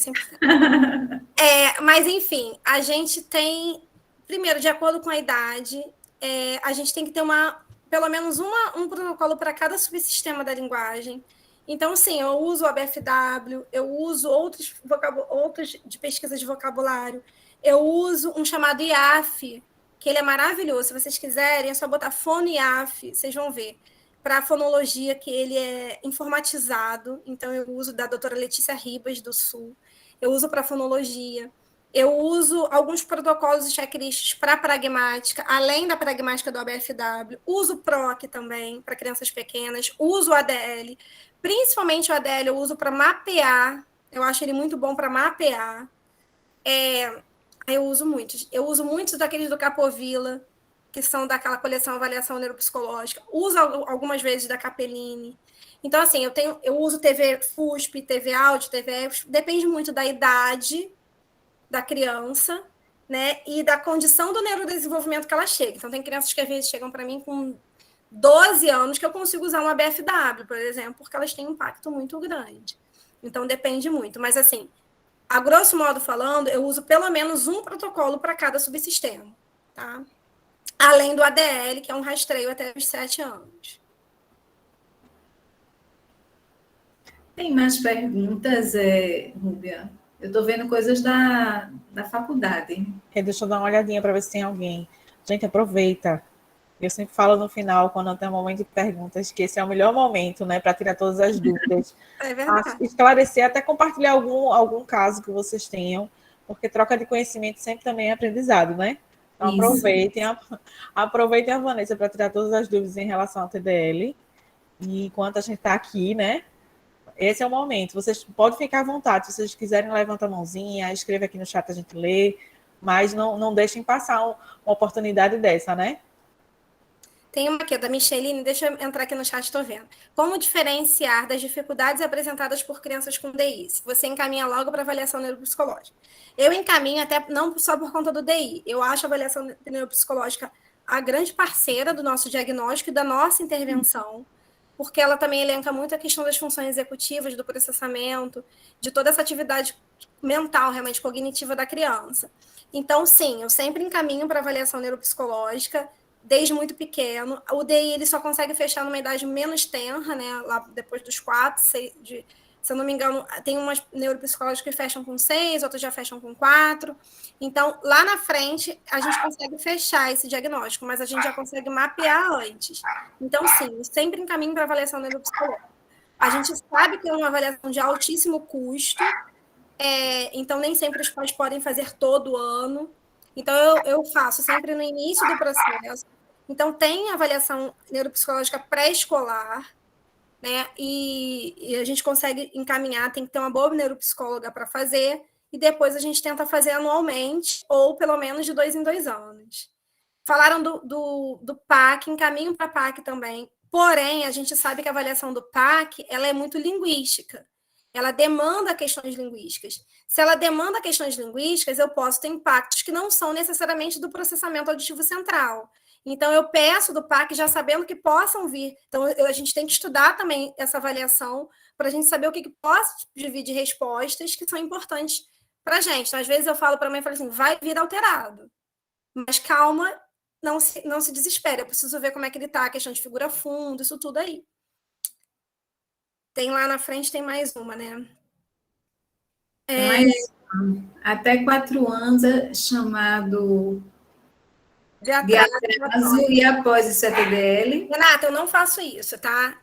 Mas, enfim, a gente tem, primeiro, de acordo com a idade, a gente tem que ter pelo menos um protocolo para cada subsistema da linguagem. Então, sim, eu uso o ABFW, eu uso outros de pesquisa de vocabulário, eu uso um chamado IAF, que ele é maravilhoso. Se vocês quiserem, é só botar fono IAF, vocês vão ver. Para a fonologia, que ele é informatizado, então eu uso da doutora Letícia Ribas, do Sul, eu uso para fonologia, eu uso alguns protocolos e checklists para pragmática, além da pragmática do ABFW, uso o PROC também, para crianças pequenas, uso o ADL, principalmente o ADL eu uso para mapear, eu acho ele muito bom para mapear, eu uso muitos daqueles do Capovilla, que são daquela coleção Avaliação Neuropsicológica, uso algumas vezes da Capellini. Então, assim, eu uso TV FUSP, TV Áudio, TV EFSP, depende muito da idade da criança, né, e da condição do neurodesenvolvimento que ela chega. Então, tem crianças que às vezes chegam para mim com 12 anos que eu consigo usar uma BFW, por exemplo, porque elas têm um impacto muito grande. Então, depende muito. Mas, assim, a grosso modo falando, eu uso pelo menos um protocolo para cada subsistema, tá? Além do ADL, que é um rastreio até os 7 anos. Tem mais perguntas, Rúbia? Eu estou vendo coisas da faculdade. Deixa eu dar uma olhadinha para ver se tem alguém. Gente, aproveita. Eu sempre falo no final, quando tem um momento de perguntas, que esse é o melhor momento, né, para tirar todas as dúvidas. É verdade. Esclarecer, até compartilhar algum caso que vocês tenham, porque troca de conhecimento sempre também é aprendizado, né? Então, aproveitem a Vanessa para tirar todas as dúvidas em relação ao TDL. E enquanto a gente está aqui, né? Esse é o momento. Vocês podem ficar à vontade. Se vocês quiserem, levanta a mãozinha, escreva aqui no chat, a gente lê. Mas não deixem passar uma oportunidade dessa, né? Tem uma aqui, da Micheline, deixa eu entrar aqui no chat, estou vendo. Como diferenciar das dificuldades apresentadas por crianças com DI? Você encaminha logo para avaliação neuropsicológica. Eu encaminho até, não só por conta do DI, eu acho a avaliação neuropsicológica a grande parceira do nosso diagnóstico e da nossa intervenção, porque ela também elenca muito a questão das funções executivas, do processamento, de toda essa atividade mental, realmente cognitiva da criança. Então, sim, eu sempre encaminho para avaliação neuropsicológica, desde muito pequeno. O DI ele só consegue fechar numa idade menos tenra, né? Lá depois dos 4, 6, se eu não me engano, tem umas neuropsicológicas que fecham com 6, outras já fecham com 4. Então, lá na frente, a gente consegue fechar esse diagnóstico, mas a gente já consegue mapear antes. Então, sim, eu sempre encaminho para avaliação neuropsicológica. A gente sabe que é uma avaliação de altíssimo custo, então nem sempre os pais podem fazer todo ano. Então, eu faço sempre no início do processo. Então, tem avaliação neuropsicológica pré-escolar, né? E a gente consegue encaminhar, tem que ter uma boa neuropsicóloga para fazer, e depois a gente tenta fazer anualmente, ou pelo menos de 2 em 2 anos. Falaram do PAC, encaminho para PAC também. Porém, a gente sabe que a avaliação do PAC ela é muito linguística. Ela demanda questões linguísticas. Se ela demanda questões linguísticas, eu posso ter impactos que não são necessariamente do processamento auditivo central. Então, eu peço do PAC já sabendo que possam vir. Então, a gente tem que estudar também essa avaliação para a gente saber o que pode vir de respostas que são importantes para a gente. Então, às vezes eu falo para a mãe, assim, vai vir alterado. Mas calma, não se desespere. Eu preciso ver como é que ele está, a questão de figura fundo, isso tudo aí. Tem lá na frente, tem mais uma, né? Até 4 anos é chamado de atraso e após o CTDL. Renata, eu não faço isso, tá?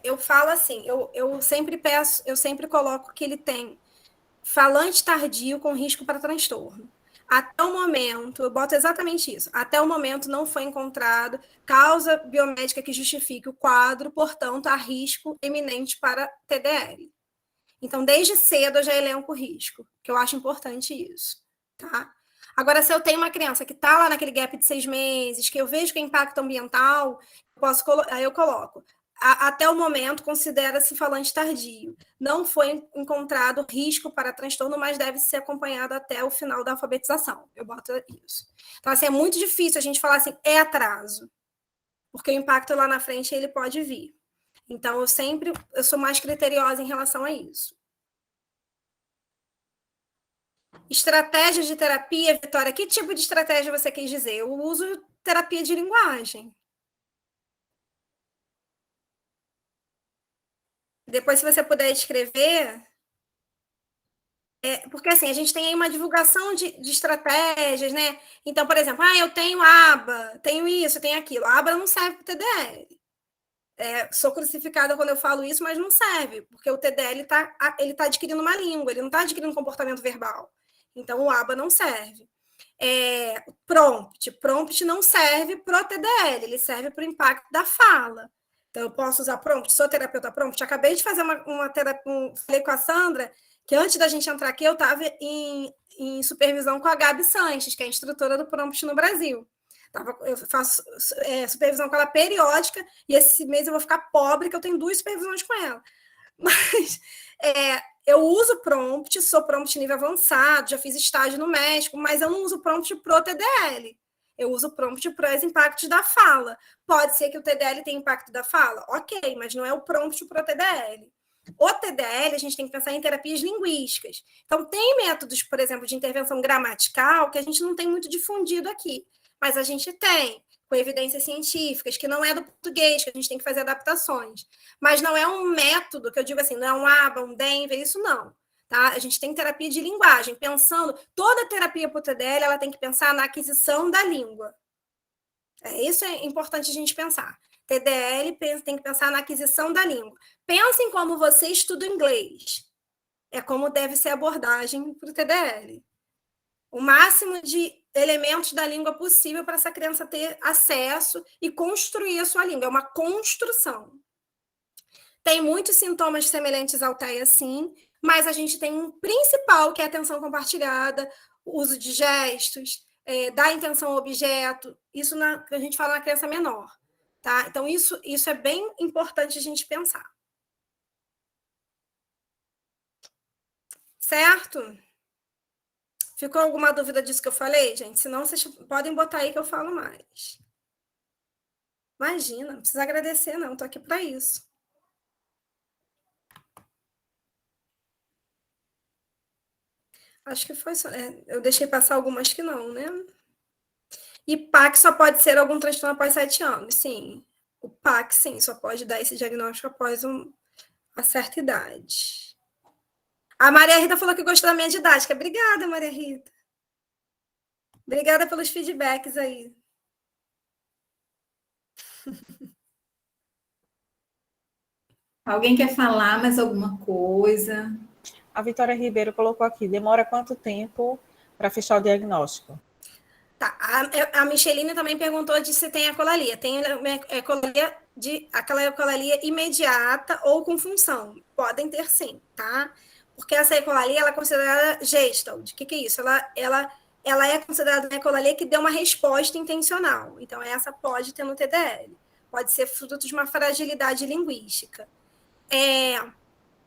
Eu falo assim, eu sempre coloco que ele tem falante tardio com risco para transtorno. Até o momento, eu boto exatamente isso, até o momento não foi encontrado causa biomédica que justifique o quadro, portanto, há risco eminente para TDL. Então, desde cedo eu já elenco o risco, que eu acho importante isso, tá? Agora, se eu tenho uma criança que está lá naquele gap de 6 meses, que eu vejo que é impacto ambiental, aí eu coloco. Até o momento, considera-se falante tardio. Não foi encontrado risco para transtorno, mas deve ser acompanhado até o final da alfabetização. Eu boto isso. Então, assim, é muito difícil a gente falar assim, é atraso, porque o impacto lá na frente ele pode vir. Então, eu sou mais criteriosa em relação a isso. Estratégias de terapia, Vitória, que tipo de estratégia você quis dizer? Eu uso terapia de linguagem. Depois, se você puder escrever... porque, assim, a gente tem aí uma divulgação de estratégias, né? Então, por exemplo, eu tenho aba, tenho isso, tenho aquilo. A aba não serve para o TDL. Sou crucificada quando eu falo isso, mas não serve, porque o TDL ele tá adquirindo uma língua, ele não está adquirindo um comportamento verbal. Então, o aba não serve. Prompt não serve para o TDL, ele serve para o impacto da fala. Então, eu posso usar prompt, sou terapeuta prompt. Acabei de fazer uma terapia, falei com a Sandra, que antes da gente entrar aqui, eu estava em supervisão com a Gabi Sanches, que é a instrutora do prompt no Brasil. Eu faço supervisão com ela periódica, e esse mês eu vou ficar pobre, que eu tenho 2 supervisões com ela. Mas eu uso prompt, sou prompt nível avançado, já fiz estágio no México, mas eu não uso prompt pro TDL. Eu uso prompt para os impactos da fala. Pode ser que o TDL tenha impacto da fala? Ok, mas não é o prompt pro TDL. O TDL, a gente tem que pensar em terapias linguísticas. Então, tem métodos, por exemplo, de intervenção gramatical que a gente não tem muito difundido aqui, mas a gente tem, com evidências científicas, que não é do português, que a gente tem que fazer adaptações. Mas não é um método, que eu digo assim, não é um ABA, um Denver, isso não. Tá? A gente tem terapia de linguagem, pensando, toda terapia para o TDL, ela tem que pensar na aquisição da língua. Isso é importante a gente pensar. TDL tem que pensar na aquisição da língua. Pensa em como você estuda inglês. É como deve ser a abordagem para o TDL. O máximo de elementos da língua possível para essa criança ter acesso e construir a sua língua. É uma construção. Tem muitos sintomas semelhantes ao TEA, sim, mas a gente tem um principal, que é a atenção compartilhada, o uso de gestos, dar intenção ao objeto, isso que a gente fala na criança menor. Tá? Então, isso é bem importante a gente pensar. Certo? Ficou alguma dúvida disso que eu falei, gente? Senão, vocês podem botar aí que eu falo mais. Imagina, não precisa agradecer, não. Estou aqui para isso. Acho que foi só. Eu deixei passar algumas que não, né? E PAC só pode ser algum transtorno após 7 anos, sim. O PAC, sim, só pode dar esse diagnóstico após uma certa idade. A Maria Rita falou que gostou da minha didática. Obrigada, Maria Rita. Obrigada pelos feedbacks aí. Alguém quer falar mais alguma coisa? A Vitória Ribeiro colocou aqui, demora quanto tempo para fechar o diagnóstico? Tá, a Micheline também perguntou de se tem ecolalia. Tem ecolalia aquela ecolalia imediata ou com função. Podem ter sim, tá? Porque essa ecolalia ela é considerada gestalt. O que é isso? Ela é considerada uma ecolalia que deu uma resposta intencional. Então, essa pode ter no TDL. Pode ser fruto de uma fragilidade linguística.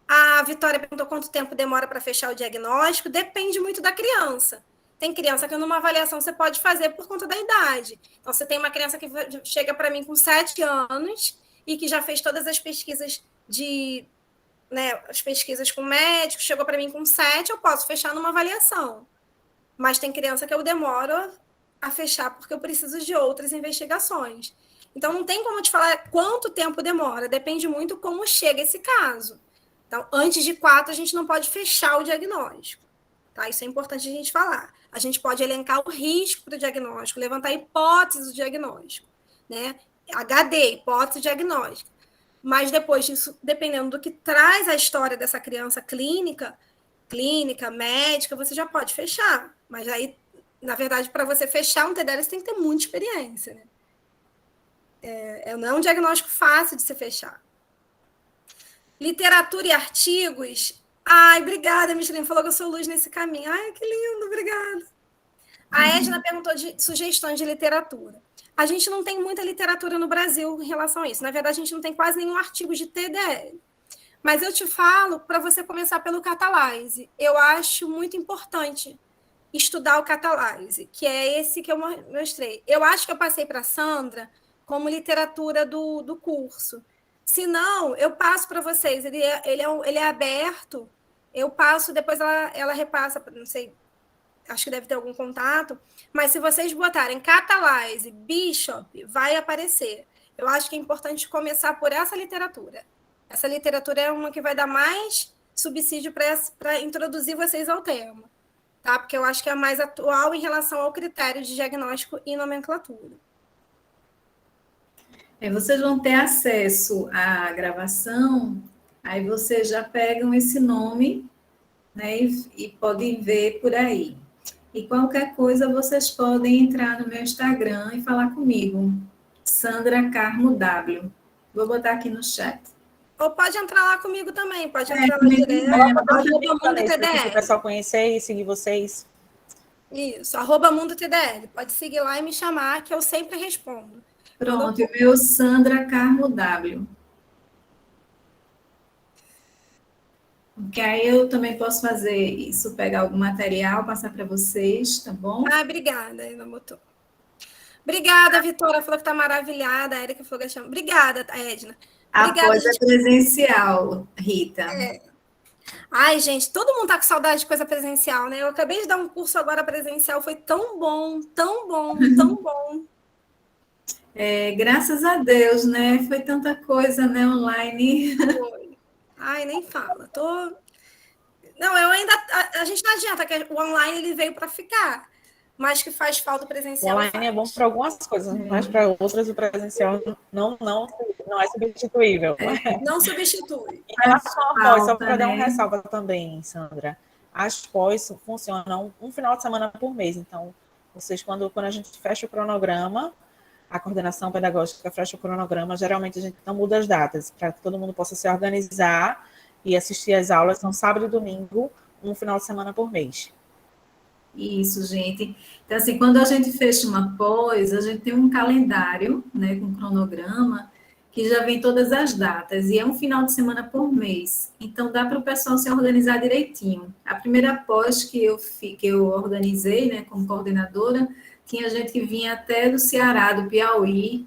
A Vitória perguntou quanto tempo demora para fechar o diagnóstico. Depende muito da criança. Tem criança que numa avaliação você pode fazer por conta da idade. Então, você tem uma criança que chega para mim com 7 anos e que já fez todas as pesquisas as pesquisas com médico, chegou para mim com 7, eu posso fechar numa avaliação. Mas tem criança que eu demoro a fechar porque eu preciso de outras investigações. Então, não tem como te falar quanto tempo demora, depende muito como chega esse caso. Então, antes de 4, a gente não pode fechar o diagnóstico. Tá? Isso é importante a gente falar. A gente pode elencar o risco do diagnóstico, levantar hipóteses do diagnóstico, né? HD, hipótese diagnóstica. Mas depois disso, dependendo do que traz a história dessa criança clínica, médica, você já pode fechar. Mas aí na verdade, para você fechar um TDL, você tem que ter muita experiência, né? Não é um diagnóstico fácil de se fechar. Literatura e artigos. Ai, obrigada, Micheline, falou que eu sou luz nesse caminho. Ai, que lindo, obrigada. A Edna perguntou de sugestões de literatura. A gente não tem muita literatura no Brasil em relação a isso. Na verdade, a gente não tem quase nenhum artigo de TDL. Mas eu te falo para você começar pelo Catalyse. Eu acho muito importante estudar o Catalyse, que é esse que eu mostrei. Eu acho que eu passei para a Sandra como literatura do curso. Se não, eu passo para vocês. Ele é aberto, eu passo, depois ela repassa, não sei, acho que deve ter algum contato, mas se vocês botarem Catalyse, Bishop, vai aparecer. Eu acho que é importante começar por essa literatura. Essa literatura é uma que vai dar mais subsídio para introduzir vocês ao tema, tá? Porque eu acho que é a mais atual em relação ao critério de diagnóstico e nomenclatura. Vocês vão ter acesso à gravação, aí vocês já pegam esse nome, né, e podem ver por aí. E qualquer coisa, vocês podem entrar no meu Instagram e falar comigo, Sandra Carmo W. Vou botar aqui no chat. Ou pode entrar lá comigo também, pode entrar lá direto. Para o pessoal conhecer e seguir vocês. Isso, @Mundo TDL. Pode seguir lá e me chamar, que eu sempre respondo. Pronto, e o meu Sandra Carmo W. Porque aí eu também posso fazer isso, pegar algum material, passar para vocês, tá bom? Obrigada, Ana botou. Obrigada, Vitória, falou que está maravilhada. A Erika falou que chama. Obrigada, Edna. Obrigada, Após a presencial, Rita. Ai, gente, todo mundo tá com saudade de coisa presencial, né? Eu acabei de dar um curso agora presencial, foi tão bom, tão bom, tão bom. Graças a Deus, né? Foi tanta coisa, né, online. Foi. Ai, nem fala. Não, eu ainda... A gente não adianta, que o online ele veio para ficar, mas que faz falta presencial. O online é bom para algumas coisas, mas para outras o presencial não é substituível. Não substitui. Em relação à pós, só para dar uma ressalva também, Sandra, as pós funcionam um final de semana por mês, então, vocês, quando a gente fecha o cronograma, a coordenação pedagógica fecha o cronograma, geralmente a gente não muda as datas, para que todo mundo possa se organizar e assistir às aulas, são sábado e domingo, um final de semana por mês. Isso, gente. Então, assim, quando a gente fecha uma pós, a gente tem um calendário, né, com cronograma, que já vem todas as datas, e é um final de semana por mês. Então, dá para o pessoal se organizar direitinho. A primeira pós que eu organizei, né, como coordenadora, tinha gente que vinha até do Ceará, do Piauí,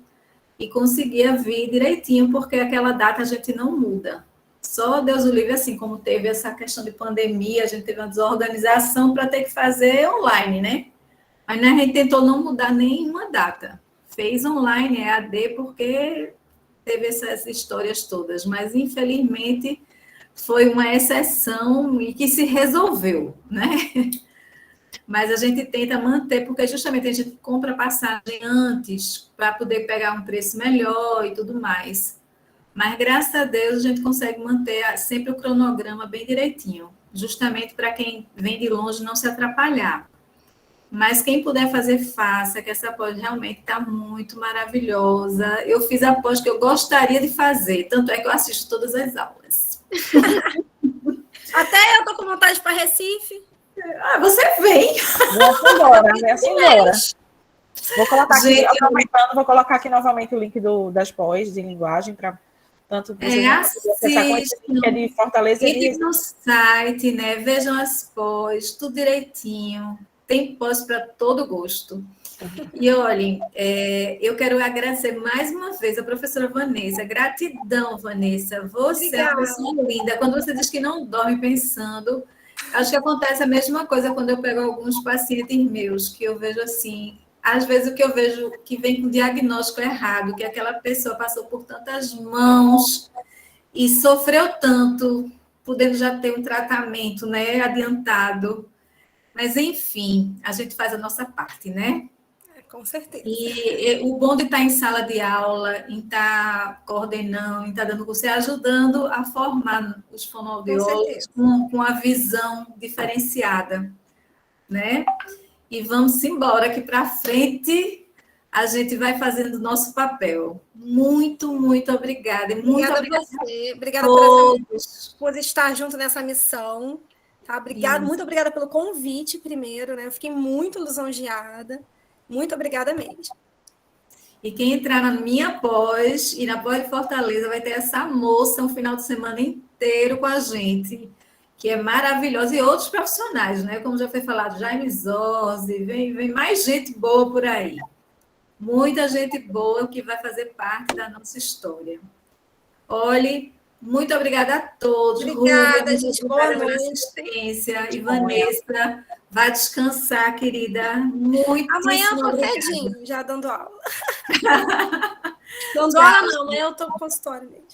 e conseguia vir direitinho, porque aquela data a gente não muda. Só Deus o livre, assim, como teve essa questão de pandemia, a gente teve uma desorganização para ter que fazer online, né? Mas a gente tentou não mudar nenhuma data. Fez online, EAD, porque teve essas histórias todas. Mas, infelizmente, foi uma exceção e que se resolveu, né? Mas a gente tenta manter, porque justamente a gente compra passagem antes para poder pegar um preço melhor e tudo mais. Mas, graças a Deus, a gente consegue manter sempre o cronograma bem direitinho, justamente para quem vem de longe não se atrapalhar. Mas quem puder fazer, faça, que essa pós realmente está muito maravilhosa. Eu fiz a pós que eu gostaria de fazer, tanto é que eu assisto todas as aulas. Até eu tô com vontade para Recife. Você vem. Vou embora. Vou colocar aqui, vou colocar aqui novamente o link das pós de linguagem para tanto você assistam, de Fortaleza entrem no site, né? Vejam as pós, tudo direitinho. Tem pós para todo gosto. E olhem, eu quero agradecer mais uma vez a professora Vanessa. Gratidão, Vanessa. Você é uma pessoa linda. Quando você diz que não dorme pensando, acho que acontece a mesma coisa quando eu pego alguns pacientes meus, que eu vejo assim, às vezes o que eu vejo que vem com diagnóstico errado, que aquela pessoa passou por tantas mãos e sofreu tanto, podendo já ter um tratamento, né, adiantado. Mas, enfim, a gente faz a nossa parte, né? Com certeza. E o bom de estar em sala de aula, em estar coordenando, em estar dando curso, é ajudando a formar os fonoaudiólogos com a visão diferenciada, né? e vamos embora, que para frente a gente vai fazendo o nosso papel. Muito, muito obrigada. E muito Obrigada a você. Obrigada por estar junto nessa missão. Tá? Obrigada, muito obrigada pelo convite primeiro, né? Eu fiquei muito lisonjeada. Muito obrigada mesmo. E quem entrar na minha pós e na pós de Fortaleza vai ter essa moça um final de semana inteiro com a gente, que é maravilhosa, e outros profissionais, né? Como já foi falado, Jaime Zorzi, vem mais gente boa por aí. Muita gente boa que vai fazer parte da nossa história. Olhe, muito obrigada a todos. Obrigada, Rubia, gente. obrigada Boa pela noite. assistência. E Vanessa, vai descansar, querida. Muito Amanhã eu tô obrigada. cedinho, já dando aula. Dando aula não, amanhã eu tô no consultório mesmo.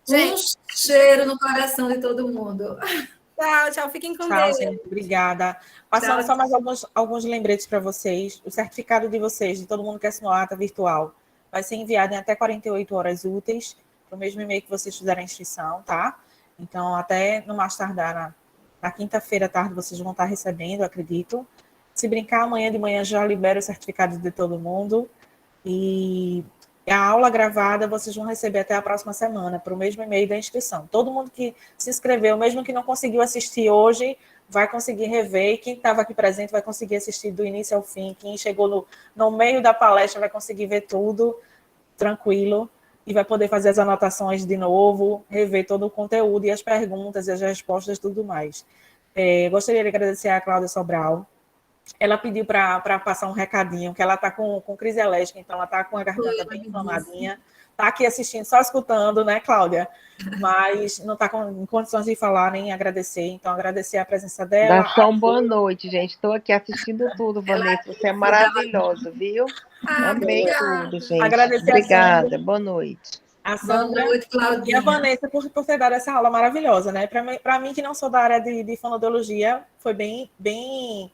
Gente, um cheiro no coração de todo mundo. Tchau, tchau. Fiquem com Tchau, Deus. gente. Obrigada. Passando Tchau, só mais alguns lembretes para vocês. O certificado de vocês, de todo mundo que assinou a ata virtual, vai ser enviado em até 48 horas úteis, para o mesmo e-mail que vocês fizeram a inscrição, tá? Então, até no mais tardar, na quinta-feira à tarde, vocês vão estar recebendo, acredito. Se brincar, amanhã de manhã já libera o certificado de todo mundo. E a aula gravada vocês vão receber até a próxima semana, para o mesmo e-mail da inscrição. Todo mundo que se inscreveu, mesmo que não conseguiu assistir hoje, vai conseguir rever. E quem estava aqui presente vai conseguir assistir do início ao fim. Quem chegou no meio da palestra vai conseguir ver tudo tranquilo e vai poder fazer as anotações de novo, rever todo o conteúdo e as perguntas e as respostas, tudo mais. Gostaria de agradecer a Cláudia Sobral. Ela pediu para passar um recadinho, que ela está com crise alérgica, então ela está com a garganta bem inflamadinha. Está aqui assistindo, só escutando, né, Cláudia? Mas não está em condições de falar nem agradecer. Então, agradecer a presença dela. Dá só uma boa noite, gente. Estou aqui assistindo tudo, Vanessa. Você é maravilhosa, viu? Amei tudo, gente. Agradecer Obrigada. Boa noite. A Sandra Boa noite, Claudinha. e a Vanessa por ter dado essa aula maravilhosa, né? Para mim, que não sou da área de fonoaudiologia, foi bem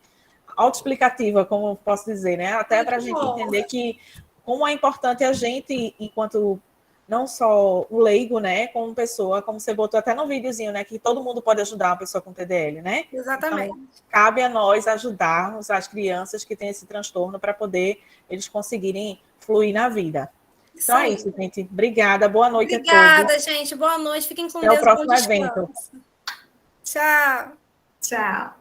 autoexplicativa, como posso dizer, né? Até para a gente entender que como é importante a gente, enquanto não só o leigo, né, como pessoa, como você botou até no videozinho, né, que todo mundo pode ajudar uma pessoa com TDL, né? Exatamente. Então, cabe a nós ajudarmos as crianças que têm esse transtorno para poder eles conseguirem fluir na vida. Então é isso, gente. Obrigada. Boa noite a todos. Obrigada, gente. Boa noite. Fiquem com Deus. Até o próximo evento. Tchau. Tchau.